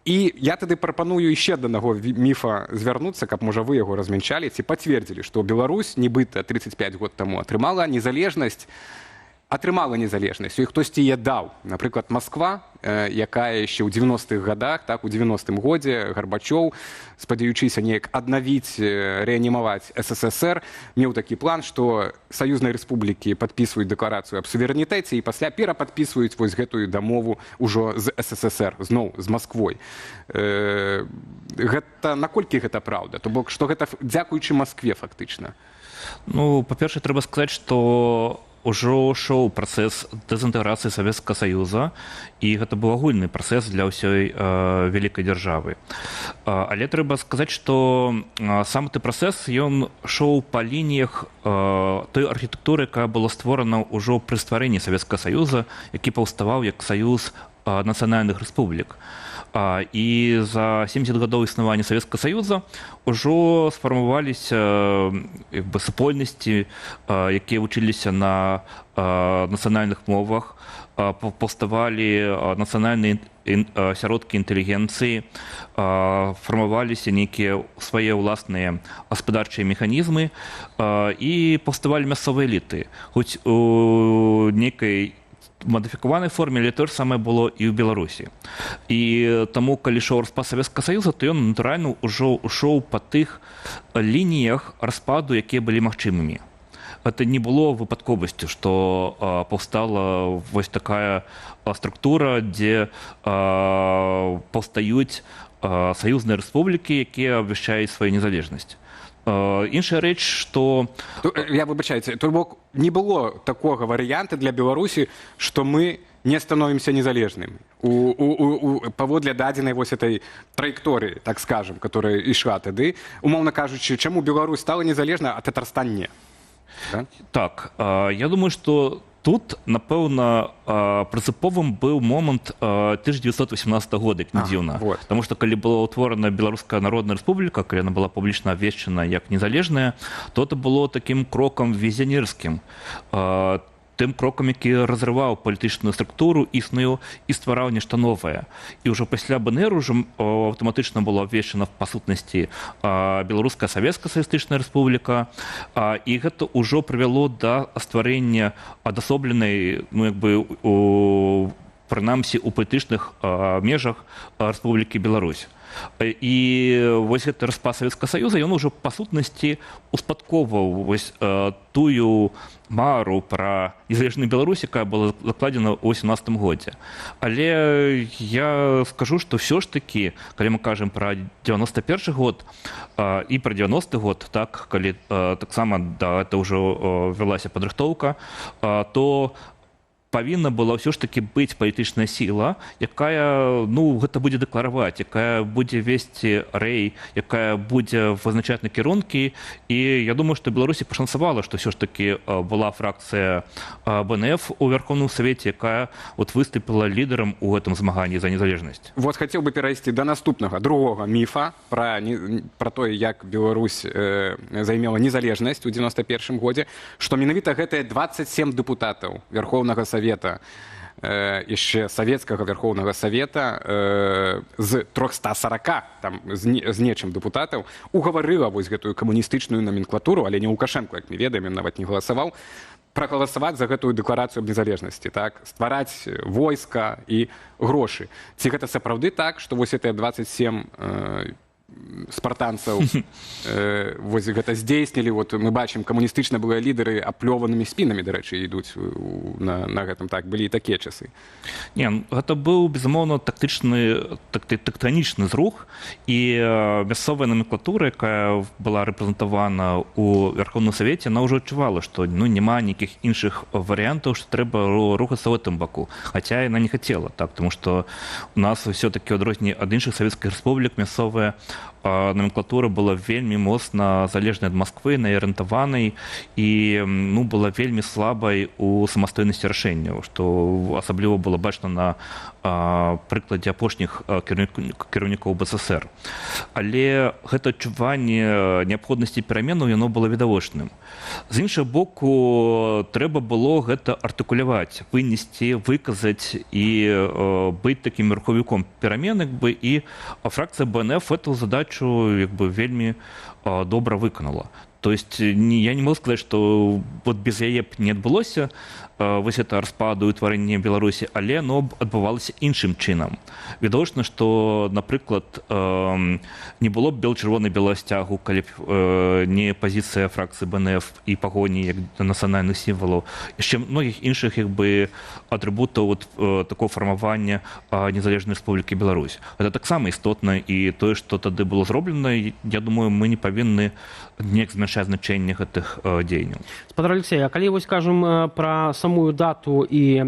І я тады прапаную яшчэ да аднаго міфа звярнуцца, каб, можа, вы яго размянчалі ці пацвердзілі, што Беларусь нібыта 35 год таму атрымала незалежнасць, і хтосьці яе даў. Напрыклад, Масква, якая яшчэ ў 90-х годах, так, у 90-м годзе Гарбачоў, спадзяючыся неяк аднавіць, рэанімаваць СССР, меў такі план, што саюзныя рэспублікі падпісваюць дэкларацыю аб суверэнітэце і пасля перападпісваюць вось гэтую дамову ўжо з СССР, зноў з Масквой. Наколькі гэта праўда? То бок, што гэта дзякуючы Маскве фактычна? Ну, па-першае, трэба сказаць, што ўжо ішоў працэс дэзінтэграцыі Савецкага Саюза, і гэта быў агульны працэс для ўсёй вялікай дзяржавы. Але трэба сказаць, што сам гэты працэс, ён ішоў па лініях той архітэктуры, якая была створана ўжо пры стварэнні Савецкага Саюза, які паўставаў як саюз нацыянальных рэспублік. І за 70 гадоў існавання Савецкага Саюза ўжо сфармаваліся супольнасці, якія вучыліся на нацыянальных мовах, паўставалі нацыянальныя сяродкі інтэлігенцыі, фармаваліся нейкія свае ўласныя гаспадарчыя механізмы і паўставалі мясцовыя эліты. Хоць у нейкай мадыфікаванай форме, але тое ж самае было і ў Беларусі. І таму, калі ішоў распад Савецкага Саюза, то ён натуральна ўжо ішоў па тых лініях распаду, якія былі магчымымі. Гэта не было выпадковасцю, што паўстала вось такая структура, дзе паўстаюць саюзныя рэспублікі, якія абвяшчаюць сваю незалежнасць. Іншая рэч, што... Я выбачайце, то бок не было такога варыянта для Беларусі, што мы не становімся незалежнымі. Паводле дадзенай вось этой траекторыі, так скажем, которая ішла тады, умоўна кажучы, чаму Беларусь стала незалежна, а Татарстан не? Так, я думаю, што тут, напэўна, прынцыповым быў момант 1918 года, як не дзіўна. Таму што калі была ўтворана Беларуская народная рэспубліка, калі яна была публічна абвешчана як незалежная, то это было такім крокам візіянерскім, тым крокам, які разрываў палітычную структуру існую і ствараў нешта новае. І ўжо пасля БНР ўжо аўтаматычна было абвешчана па сутнасці Беларуская Савецкая Сацыялістычная Рэспубліка, і гэта ўжо прывяло да стварэння адасобленай, прынамсі, у палітычных межах Рэспублікі Беларусь. І вось гэты распад Савецкага Саюза, ён ужо па сутнасці успадковаў вось тую мару пра незалежную Беларусь, якая была закладзена ў 18 годзе. Але я скажу, што ўсё ж такі, калі мы кажам пра 91 год і пра 90 год, так, калі таксама да гэта ўжо вялася падрыхтоўка, то павінна была ўсё ж таки быць палітычная сіла, якая гэта будзе дэклараваць, якая будзе весці рэй, якая будзе вызначаць накірункі. І я думаю, што Беларусі пашанцавала, што ўсё ж таки была фракцыя БНФ у Верховным Савеце, якая выступила лідарам у гэтым змаганні за незалежнасць. Вот хацеў бы перайсці да наступнага другога міфа пра тое, як Беларусь займела незалежнасць у 91 годзе, што менавіта гэтыя 27 дэпутатаў Верховнага Савета, яшчэ савецкага Верховнага Савета з 340 там з нечым дэпутатаў угаварыла вось гэтую камуністычную номенклатуру, але не Лукашенко, як мы ведаем, ён нават не галасаваў, прагаласаваць за гэтую дэкларацыю аб незалежнасці, так, ствараць войска і грошы. Ці гэта сапраўды так, што вось гэтыя 27 спартанцаў вось гэта здзейснілі? Вот мы бачым, камуністычна былыя лідары аплёванымі спінамі, дарэчы, ідуць на гэтым, так, былі і такія часы. Не, гэта быў, безумоўна, тэктанічны зрух, і мясцовая номенклатура, якая была рэпрэзентавана ў Верховным Савеце, она ўжо адчувала, што няма нейкіх іншых варыянтаў, што трэба рухацца ў гэтым баку. Хаця яна не хацела, так, тому што у нас ўсё-такі ў адрозненні ад іншых савецкіх рэспублік мясцовая номенклатура была вельмі моцна залежнай ад Масквы, арыентаванай, і была вельмі слабай у самастойнасці рашэнняў, што асабліва было бачна на прыкладзе апошніх кіраўнікоў БССР. Але гэта адчуванне неабходнасці пераменаў, яно было відавочным. З іншага боку, трэба было гэта артыкуляваць, вынесці, выказаць і быць такім верховіком перамен, і фракцыя БНФ эту задачу вельмі добра выканала. То есть я не могу сказать, что вот без яе б не адбылося вось это распаду і тварэнне Беларусі, але оно адбывалася іншым чынам. Відавочна, што, напрыклад, не было б бел-чырвона-белага сцягу, калі б не пазіцыя фракцыі БНФ і пагоні як нацыянальных сімвалаў, яшчэ многіх іншых атрыбутаў такого фармавання незалежнай Рэспублікі Беларусь. Гэта таксама істотна, і тое, што тады было зроблена, я думаю, мы не павінны неяк змяншаць значэнне гэтых дзеянняў. Спадар Алексей, а калі вось кажам пра самую дату і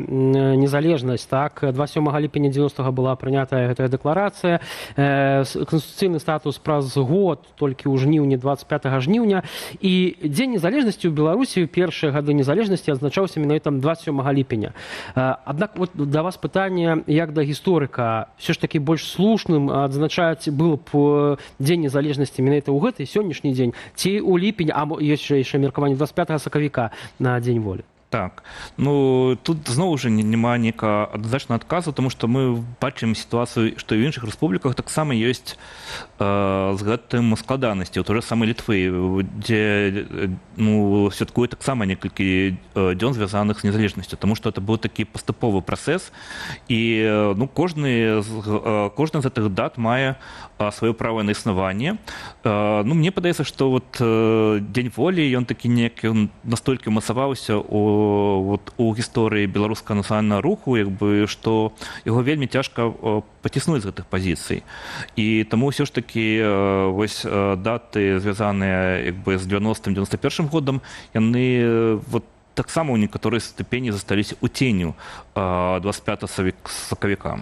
незалежнасць, так, 27 ліпеня 90-го была прынятая гэтая дэкларацыя, канстытуцыйны статус праз год, толькі ў жніўні, 25 жніўня, і дзень незалежнасці ў Беларусі ў першыя гады незалежнасці адзначаўся менавіта 27 ліпеня. Аднак вот да вас пытанне, як да гісторыка, все ж такі больш слушным адзначаць было б дзень незалежнасці менавіта ў гэты сённяшні дзень, ці ў ліпень, а ёсць яшчэ меркаванне 25 сакавіка на дзень волі? Так, тут зноў жа няма нейкага адназначнага адказу, тому што мы бачым сітуацыю, што і ў іншых рэспубліках таксама ёсць з гэтым складанасці. У той жа самай Літвы, дзе святкуе таксама некалькі дзён звязаных з незалежнасцю, тому што это быў такі паступовы працэс, і кожны з гэтых дат мае сваё права на існаванне. Мне падаецца, што дзень волі, ён такі неяк настолькі умацаваўся у гісторыі беларускага нацыянальнага руху, што яго вельмі цяжка паціснуць з гэтых пазіцый. І таму ўсё ж такі вось даты, звязаныя з 90-91 годам, яны таксама ў некаторай ступені засталіся ў ценю 25 сакавіка.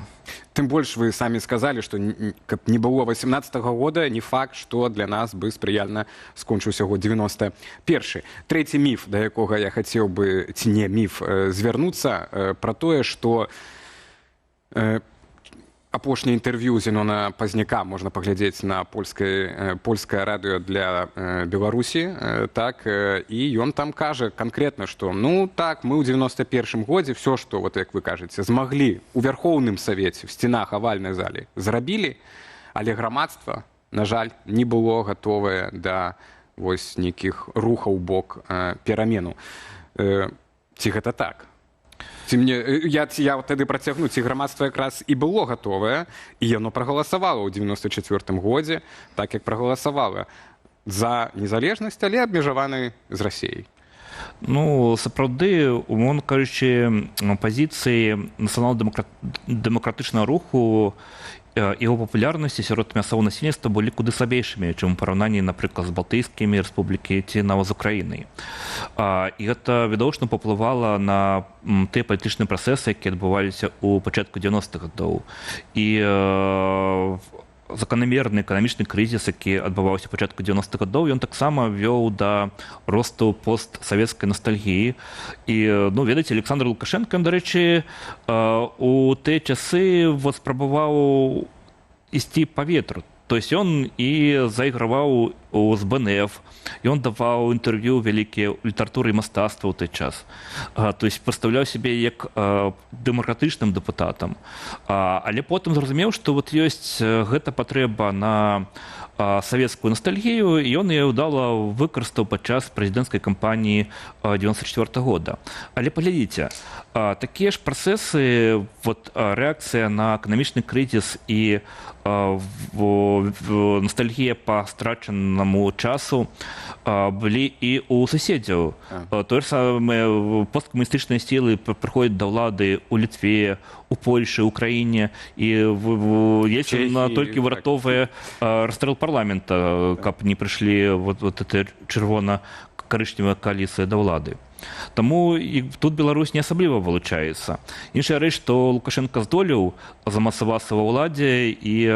Тым больш вы самі сказалі, што каб не было 18-го года, не факт, што для нас бы спрыяльна скончыўся год 91. Трэці міф, да якога я хацеў бы, ці не міф, звярнуцца, пра тое, што апошняе інтэрв'ю Зенона Пазняка можна паглядзець на польскае радыё для Беларусі, так, і ён там кажа канкрэтна, што так, мы ў 91 годзе все, што, як вы кажаце, змаглі ў Верхоўным Савеце, в сценах авальнай залі зрабілі, але грамадства, на жаль, не было гатовае да вось нейкіх рухаў бок перамену. Ці гэта так? Я тады працягну, ці грамадства якраз і было гатовае, і яно прагаласавала ў 94 годзе, так як прагаласавала за незалежнасць, але абмежаваны з Расіяй. Сапраўды, умоўна кажучы, пазіцыі нацыянал-дэмакратычнага руху яго папулярнасці сярод мясцовага насельніцтва былі куды слабейшымі, чым у параўнанні, напрыклад, з балтыйскімі рэспублікі ці нават з Украінай. І гэта відавочна паўплывала на тыя палітычныя працэсы, якія адбываліся ў пачатку 90-х гадоў. І заканамерны эканамічны крызіс, які адбываўся ў пачатку 90-х гадоў, ён таксама вёў да росту постсавецкай ностальгіі. І, ведаеце, Александр Лукашенко, дарэчы, у тыя часы спрабаваў ісці па ветру. То есть ён і зайграваў з БНФ, ён даваў інтэрв'ю вялікія літаратуры і мастацтва ў той час. То есть прадстаўляў сябе як дэмакратычным дэпутатам. Але потым зразумеў, што ёсць гэта патрэба на савецкую ностальгію, і ён яе ўдала выкарыстаў падчас прэзідэнцкай кампаніі 94 года. Але паглядзіце, такія ж працэсы, рэакцыя на эканамічны крызіс і ностальгія па страчанаму часу былі і ў суседзяў. Тое ж самае посткамуністычныя сілы прыходзяць да ўлады ў Літве, у Польшы, Украіне, і толькі выратовае расстрэл парламента, каб не прыйшлі эта чырвона-карычневая коаліцыя да ўлады. Таму і тут Беларусь не асабліва вылучаецца. Іншая рэч, што Лукашенко здолеў замацавацца ва ўладзе і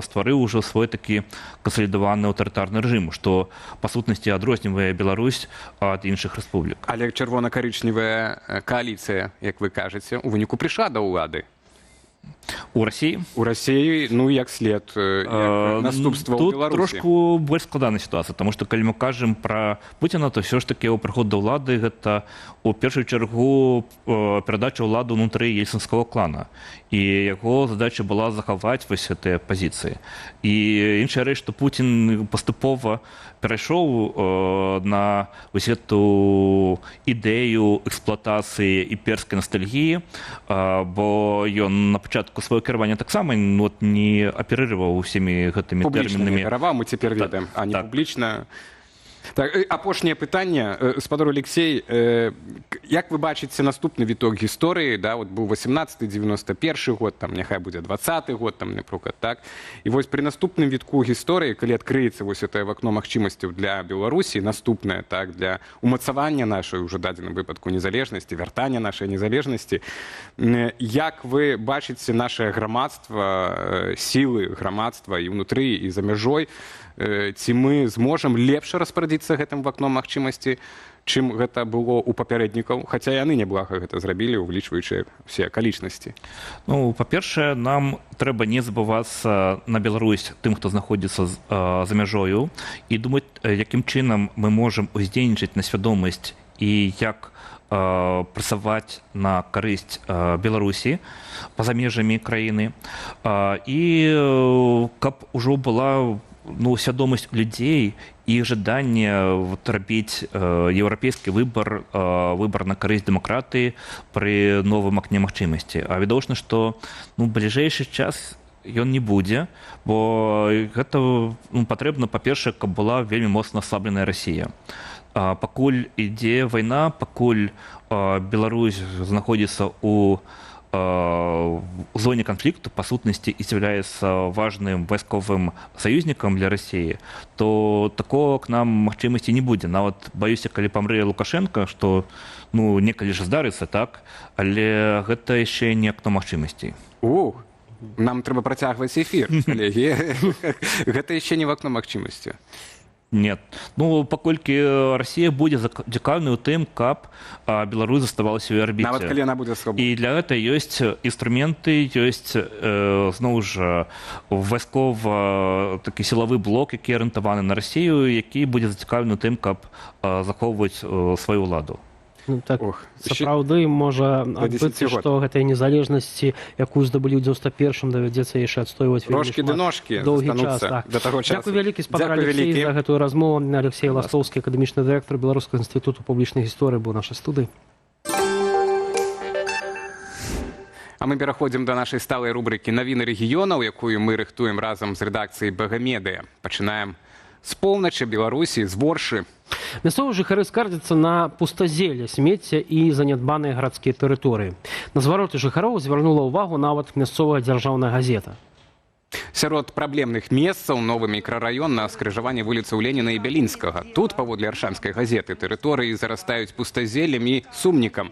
стварыў ужо свой такі кансалідаваны аўтарытарны рэжым, што па сутнасці адрознівае Беларусь ад іншых рэспублік. Але чырвона-карычневая коаліцыя, як вы кажаце, у выніку прыйшла да ўлады. У Расіі? У Расіі, як след, як наступства ў Беларусі. Тут трошку больш складаная сітуацыя, таму што калі мы кажам пра Пуціна, то ўсё ж такі яго прыход да ўлады гэта у першую чаргу перадача ўлады ўнутры ельцынскага клана. І яго задача была захаваць гэтыя пазіцыі. І іншая рэч, што Пуцін паступова перайшоў на эту ідэю эксплуатацыі імперскай ностальгіі, бо ён на пачатку свайго кіравання таксама не аперыраваў усімі гэтымі тэрмінамі. Публічна не кіраваў, мы цяпер ведаем, а не публічна. Так, апошняе пытанне, спадар Алексей, як вы бачыце наступны віток гісторыі, быў 18-91 год, няхай будзе 20 год, напрыклад, так? І пры наступным вітку гісторыі, калі адкрыецца гэтае вакно магчымасцяў для Беларусі, наступнае, так, для умацавання нашай уже дадзеным выпадку незалежнасці, вяртання нашай незалежнасці, як вы бачыце нашае грамадства, сілы грамадства і ўнутры, і за мяжой, ці мы зможам лепш распарадзіцца гэтым вакном магчымасці, чым гэта было ў папярэднікаў, хаця яны няблага гэта зрабілі, улічваючы ўсе акалічнасці. Па-першае, нам трэба не забывацца на Беларусь тым, хто знаходзіцца за мяжою, і думаць, якім чынам мы можам уздзейнічаць на свядомасць і як працаваць на карысць Беларусі па-за межамі краіны. І каб ужо была свядомасць людзей і жаданне рабіць еўрапейскі выбар на карысць дэмакратыі пры новым акне магчымасці. А відавочна, што бліжэйшы час ён не будзе, бо гэта патрэбна, па-першае, каб была вельмі моцна аслабленая Расія. Пакуль ідзе вайна, пакуль Беларусь знаходзіцца ў зоне канфлікту, па сутнасці, і з'яўляецца важным вайсковым саюзнікам для Расіі, то такого к нам магчымасці не будзе. Нават баюся, калі памрэ Лукашенко, што некалі ж здарыцца, так, але гэта яшчэ не акно магчымасцей. Нам трэба працягваць эфір, калегі. Гэта яшчэ не акно магчымасці. Нет. Паколькі Расія будзе зацікаўленая ў тым, каб Беларусь заставалася ў арбіце. Нават калі яна будзе свабоднай. І для гэта ёсць інструменты, ёсць, зноў жа, вайсковы такі сілавы блок, які арыентаваны на Расію, які будзе зацікаўлены ў тым, каб захоўваць сваю ўладу. Сапраўды можа адбыцца, што гэтай незалежнасці, якую здабылі ў 91-м, давядзецца яшчэ адстойваць доўгі час. Дзякуй вялікі, спадар Алексей, за гэтую размову. Алексей Ластовскі, акадэмічны дырэктар Беларускага інстытуту публічнай гісторыі, быў у нашай студыі. А мы пераходзім да нашай сталай рубрыкі «Навіны рэгіёнаў», якую мы рыхтуем разам з рэдакцыяй «Бэгамедыя». Пачынаем з поўначы Беларусі, з Воршы. Мясцовыя жыхары скардзяцца на пустазелле, смецця і занядбаныя гарадскія тэрыторыі. На звароты жыхароў звярнула ўвагу нават мясцовая дзяржаўная газета. Сярод праблемных месцаў новы мікрараён на скрыжаванні вуліцаў Леніна і Бялінскага. Тут, паводле аршанскай газеты, тэрыторыі зарастаюць пустазеллем і сумнікам.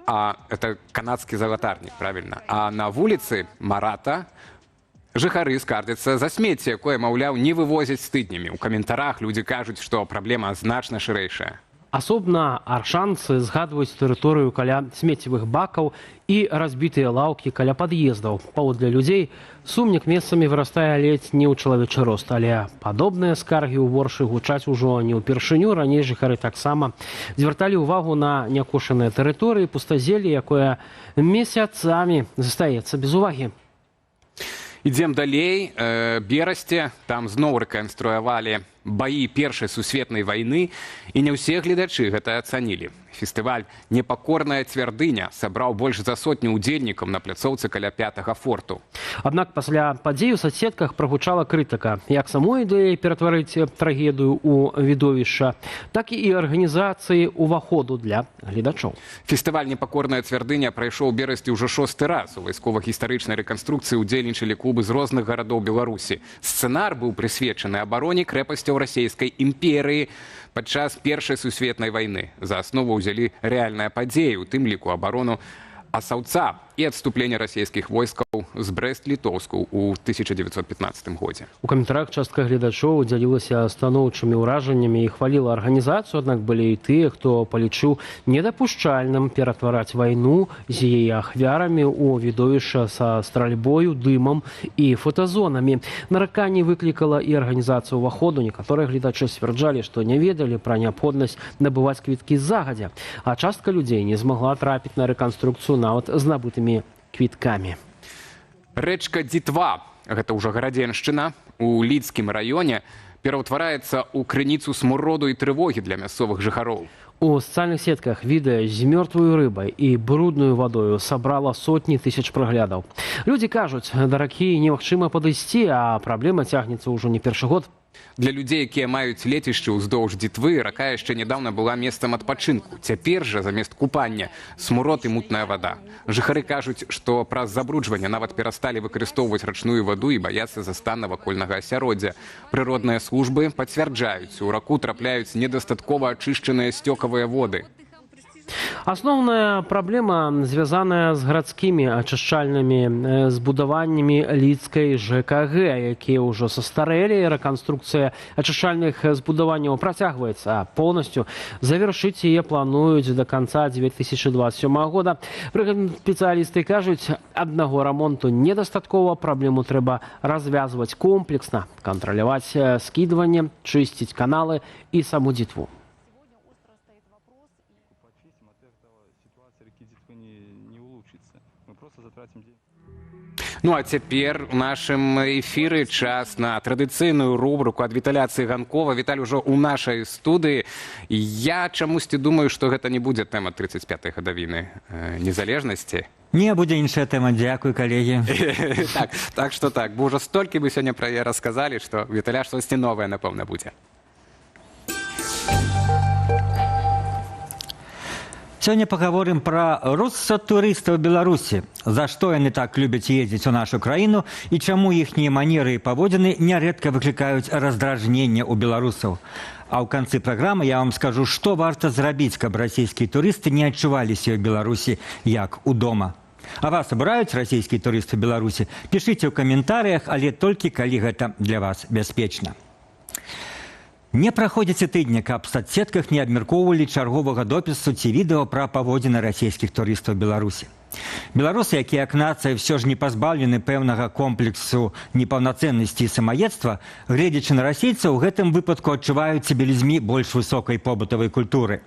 А это канадскі залатарнік, правільна. А на вуліцы Марата жыхары скардзяцца за смецце, якое, маўляў, не вывозяць стыднямі. У каментарах людзі кажуць, што праблема значна шырэйшая. Асобна аршанцы згадваюць тэрыторыю каля смеццевых бакаў і разбітыя лаўкі каля пад'ездаў. Паводле людзей сумнік месцамі вырастае ледзь не ў чалавечы рост, але падобныя скаргі ў воршы гучаць ужо не ўпершыню. Раней жыхары таксама звярталі ўвагу на някошаныя тэрыторыі, пустазелле, якое месяцамі застаецца без увагі. Ідзем далей. Берасце, там зноў рэканструявалі баі Першай сусветнай вайны, і не ўсе гледачы гэта ацанілі. Фестываль «Непакорная цвярдыня» сабраў больш за сотню удзельнікаў на пляцоўцы каля 5-га форту. Аднак пасля падзей у соцсетках прагучала крытыка як самой ідэі ператварыць трагедыю ў відовішча, так і арганізацыі ўваходу для гледачоў. Фестываль «Непакорная цвярдыня» прайшоў у Берасці ўжо 6-й раз. У вайскова-гістарычнай рэканструкцыі ўдзельнічалі клубы з розных гарадоў Беларусі. Сцэнар быў прысвечаны абароне крэпасцяў расійскай імперыі падчас Першай сусветнай вайны. За аснову ўзялі рэальныя падзеі, у тым ліку абарону Асаўца і адступленне расійскіх войскаў з Брэст-Літоўску ў 1915 годзе. У каментарах частка гледачоў дзялілася станоўчымі ўражаннямі і хваліла арганізацыю, аднак былі і тыя, хто палічыў недапушчальным ператвараць вайну з яе ахвярамі ў відовішча са стральбою, дымам і фотазонамі. Нараканні выклікала і арганізацыя ўваходу. Некаторыя гледачы сцвярджалі, што не ведалі пра неабходнасць набываць квіткі загадзя, а частка людзей не змагла трапіць на рэканструкцыю нават з набытымі квіткамі. Рэчка Дзітва, гэта ўжо Гарадзеншчына, у Лідскім раёне пераўтвараецца ў крыніцу смуроду і трывогі для мясцовых жыхароў. У сацыяльных сетках відэа з мёртваю рыбай і бруднаю вадою сабрала сотні тысяч праглядаў. Людзі кажуць, да ракі немагчыма падысці, а праблема цягнецца ўжо не першы год. Для людзей, якія маюць лецішчы ўздоўж Дзітвы, рака яшчэ нядаўна была месцам адпачынку. Цяпер жа замест купання смурод і мутная вада. Жыхары кажуць, што праз забруджванне нават перасталі выкарыстоўваць рачную ваду і баяцца за стан навакольнага асяроддзя. Прыродныя службы пацвярджаюць, у раку трапляюць недастаткова ачышчаныя сцёкавыя воды. Асноўная праблема звязаная з гарадскімі ачышчальнымі збудаваннямі Лідскай ЖКГ, якія ўжо састарэлі. Рэканструкцыя ачышчальных збудаванняў працягваецца, а поўнасцю завяршыць яе плануюць да канца 2027 года. Пры гэтым спецыялісты кажуць, аднаго рамонту недастаткова, праблему трэба развязваць комплексна, кантраляваць скідванне, чысціць каналы і саму Дзітву. Ну а цяпер у нашым эфіры час на традыцыйную рубрыку ад Віталя Цыганкова. Віталь ужо ў нашай студыі. Я чамусьці думаю, што гэта не будзе тэма 35-й гадавіны незалежнасці. Не будзе іншая тэма, дзякуй, калегі. Так што так, бо ўжо столькі вы сёння пра яе расказалі, што Віталя штосьці новае, напэўна, будзе. Сегодня поговорим про руссо-туристов в Беларуси. За что они так любят ездить в нашу краину и чему их манеры и поводины нередко выкликают раздражнение у белорусов. А в конце программы я вам скажу, что варто зрабіць, каб российские туристы не отчували себя в Беларуси як у дома. А вас обирают российские туристы в Беларуси? Пишите в комментариях, але только калі гэта для вас бяспечна. Не праходзіць тыдня, каб в соцсетках не абмяркоўвалі чарговага допісу ці відэо пра паводзіны расійскіх турыстаў Беларусі. Беларусы, якія як нацыя ўсё ж не пазбаўлены пэўнага комплексу непаўнацэннасці і самаедства, гледзячы на расейцаў, у гэтым выпадку адчуваюць сябе людзьмі больш высокай побытавай культуры.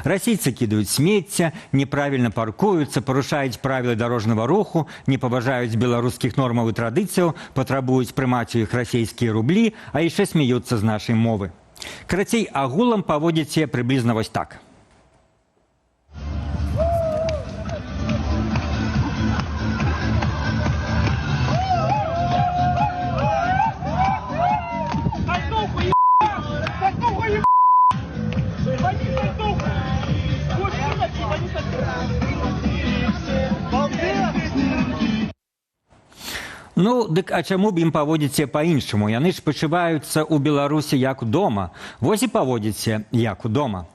Расійцы кідаюць смецця, неправільна паркуюцца, парушаюць правілы дарожнага руху, не паважаюць беларускіх нормаў і традыцыяў, патрабуюць прымаць у іх расійскія рублі, а яшчэ смеюцца з нашай мовы. Карацей, агулам паводзіце прыблізна вось так. Ну, дык а чаму б ім паводзіце па-іншаму? Яны ж пачуваюцца ў Беларусі як удома. Вось і паводзіце як удома.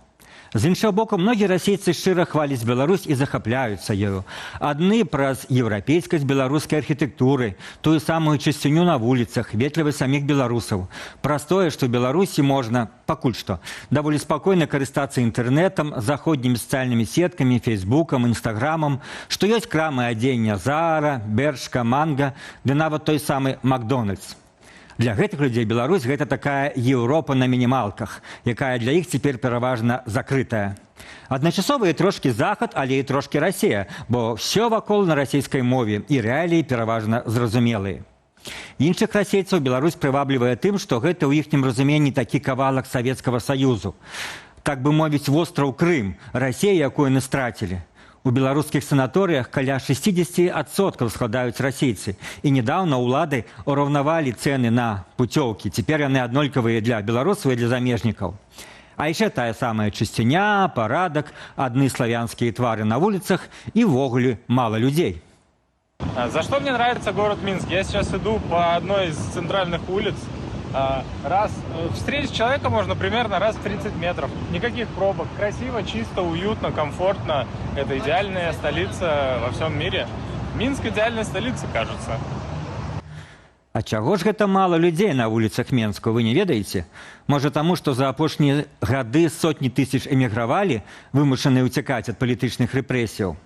З іншага боку, многія расейцы шчыра хваляць Беларусь і захапляюцца ёю. Адны праз еўрапейскасць беларускай архітэктуры, тую самую чысціню на вуліцах, ветлівасць саміх беларусаў. Праз тое, што ў Беларусі можна, пакуль што, даволі спакойна карыстацца інтэрнэтам, заходнімі сацыяльнымі сеткамі, фейсбукам, інстаграмам, што ёсць крамы адзення Зара, Бершка, Манга, ды нават той самы Макдональдс. Для гэтых людзей Беларусь гэта такая Еўропа на мінімалках, якая для іх цяпер пераважна закрытая. Адначасова і трошкі Захад, але і трошкі Расія, бо ўсё вакол на расійскай мове і рэаліі пераважна зразумелыя. Іншых расейцаў Беларусь прываблівае тым, што гэта ў іхнім разуменні такі кавалак Савецкага Саюзу. Так бы мовіць, востраў Крым, Расія, якую яны страцілі. У беларускіх санаторыях каля 60% складаюць расейцы. І недавно ўлады ураўнавалі цэны на пуцёўкі. Цяпер яны аднолькавыя для беларусаў і для замежнікаў. А яшчэ тая самая чысціня, парадак, адны славянскія твары на вуліцах і ввогуле мала людзей. За что мне нравится город Минск? Я сейчас иду по одной из центральных улиц. Встретить человека можно примерно раз в 30 метров. Никаких пробок. Красиво, чисто, уютно, комфортно. Это идеальная столица во всем мире. Минск идеальная столица, кажется. А чаго ж гэта мала людзей на вуліцах Менску, вы не ведаеце? Можа таму, што за апошнія гады сотні тысяч эмігравалі, вымушаныя ўцякаць ад палітычных рэпрэсіяў.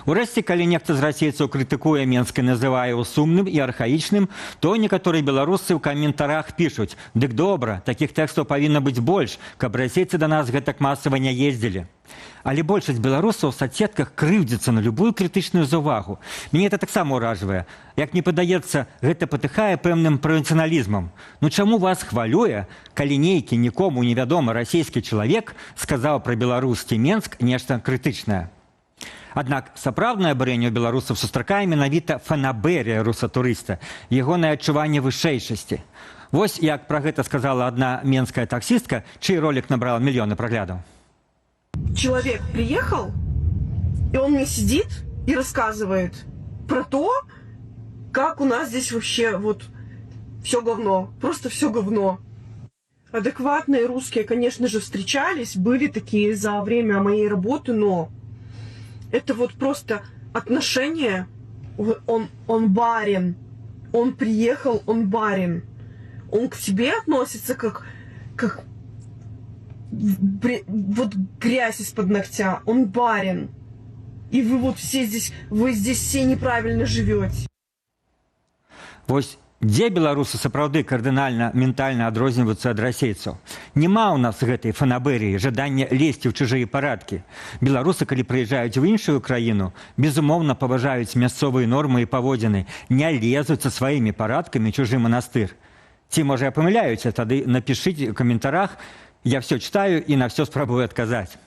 Урэшце, калі нехта з расейцаў крытыкуе Менск і называе ў сумным і архаічным, то некаторыя беларусы ў каментарах пішуць: «Дык добра, такіх тэкстаў павінна быць больш, каб расейцы да нас гэтак масава не ездзілі». Але большасць беларусаў ў соцсетках крыўдзіцца на любую крытычную заўвагу. Мяне это таксама ўражвае. Як мне падаецца, гэта патыхае пэўным правінцыяналізмам. Ну чаму вас хвалюе, калі нейкі нікому невядомы расійскі чалавек сказаў пра беларускі Менск нешта крытычнае? Аднак сапраўднае абурэнне ў беларусаў сустракае менавіта фанабэрыя русатурыста, ягонае адчуванне вышэйшасці. Вось як пра гэта сказала адна менская таксістка, чый ролик набрал мільёны праглядаў. Человек приехал, и он мне сидит и рассказывает про то, как у нас здесь вообще вот все говно, просто все говно. Адекватные русские, конечно же, встречались, были такие за время моей работы, но это вот просто отношение, он барин, он приехал, он барин. Он к тебе относится как вот грязь из-под ногтя, он барин. И вы вот все здесь, вы здесь все неправильно живете. Вось дзе беларусы сапраўды кардынальна ментальна адрозніваюцца ад расейцаў? Няма ў нас гэтай фанабэрыі, жадання лезці ў чужыя парадкі. Беларусы, калі прыязджаюць у іншую краіну, безумоўна паважаюць мясцовыя нормы і паводзіны, не лезуць са сваімі парадкамі чужы манастыр. Ці, можа, я памыляюся, тады напішыце ў каментарах, я все читаю і на все спрабую адказаць.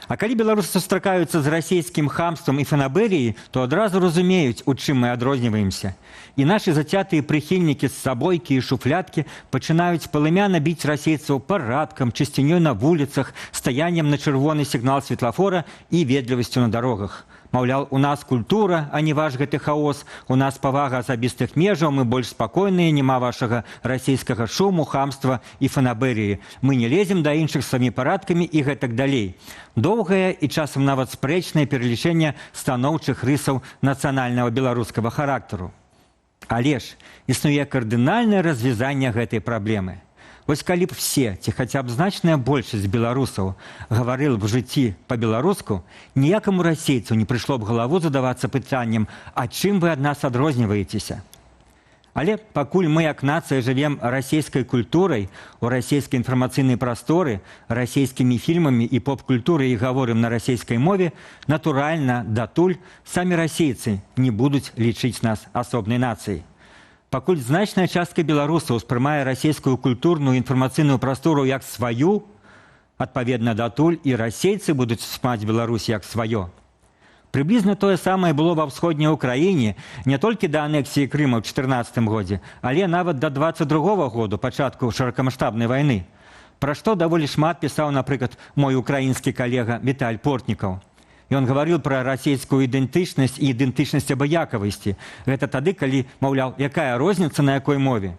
А калі беларусы сустракаюцца з расійскім хамствам і фанабэріяй, то адразу разумеюць, у чым мы адрозніваемся. І нашы зацятыя прыхільнікі з сабойкі і шуфляткі пачынаюць палымяна біць расейцаў парадкам, чысцінёй на вуліцах, стаяннем на чырвоны сігнал светлафора і ветлівасцю на дарогах. Маўляў, у нас культура, а не ваш гэты хаос, у нас павага асабістых межаў, мы больш спакойныя, няма вашага расійскага шуму, хамства і фанабэріі. Мы не лезем да іншых сваімі парадкамі і гэтак далей. Доўгае і часам нават спрэчнае пералічэнне станоўчых рысаў нацыянальнага беларускага характару. Але ж існуе кардынальнае развязанне гэтай праблемы. Вось калі б все, ці хаця б значная большасць беларусаў гаварыла б в жыцці па-беларуску, ніякаму расейцу не прыйшло б галаву задавацца пытаннем, а чым вы ад нас адрозніваецеся? Але пакуль мы як нацыя жывем расійскай культурай, у расійскай інфармацыйнай прасторы, расійскімі фільмамі і поп-культурай і гаворым на расійскай мове, натуральна, датуль самі расейцы не будуць лічыць нас асобнай нацыяй. Пакуль значная частка беларусаў успрымае расійскую культурную інфармацыйную прастору як сваю, адпаведна датуль і расейцы будуць успрымаць Беларусь як сваё. Прыблізна тое самае было ва ўсходняй Украіне не толькі да анексіі Крыма ў 2014 годзе, але нават да 2022 году, пачатку шырокамаштабнай вайны. Пра што даволі шмат пісаў, напрыклад, мой украінскі калега Віталь Портнікаў. Ён гаварыў пра расійскую ідэнтычнасць і ідэнтычнасць абыякавасці. Гэта тады, калі, маўляў, якая розніца на якой мове.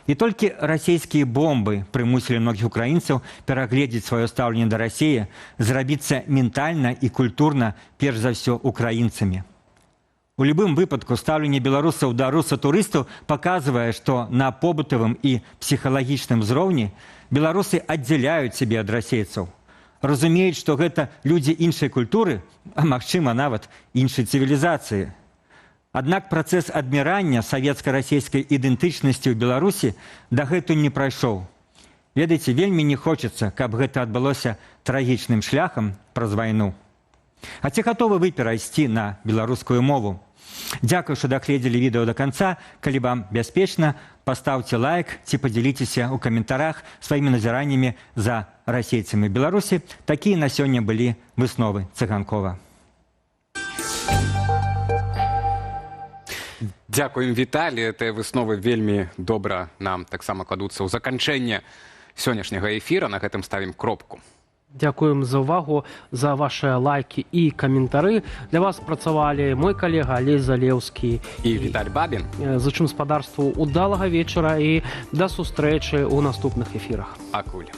І толькі расійскія бомбы прымусілі многіх украінцаў перагледзець сваё стаўленне да Расіі, зрабіцца ментальна і культурна, перш за ўсё, украінцамі. У любым выпадку стаўленне беларусаў да русатурыстаў паказвае, што на побытавым і псіхалагічным узроўні беларусы аддзяляюць сябе ад расейцаў. Разумеюць, што гэта людзі іншай культуры, а магчыма, нават іншай цывілізацыі. Аднак працэс адмірання савецка-расійскай ідэнтычнасці ў Беларусі дагэтуль не прайшоў. Ведаеце, вельмі не хочацца, каб гэта адбылося трагічным шляхам праз вайну. А ці гатовы вы перайсці на беларускую мову? Дзякую, што дагледзелі відэо да канца. Калі вам бяспечна, пастаўце лайк ці падзяліцеся ў каментарах сваімі назіраннямі за расейцамі Беларусі. Такія на сёння былі высновы Цыганкова. Дзякуем, Віталій. Тыя высновы вельмі добра нам таксама кладуцца ў заканчэнне сённяшняга эфіра. На гэтым ставім кропку. Дякуем за ўвагу, за ваши лайки і каментары. Для вас працавалі мой калега Алесь Залеўскі і Віталь Бабін. Зычым спадарству удалага вечара і да сустрэчы ў наступных эфірах. Акуль.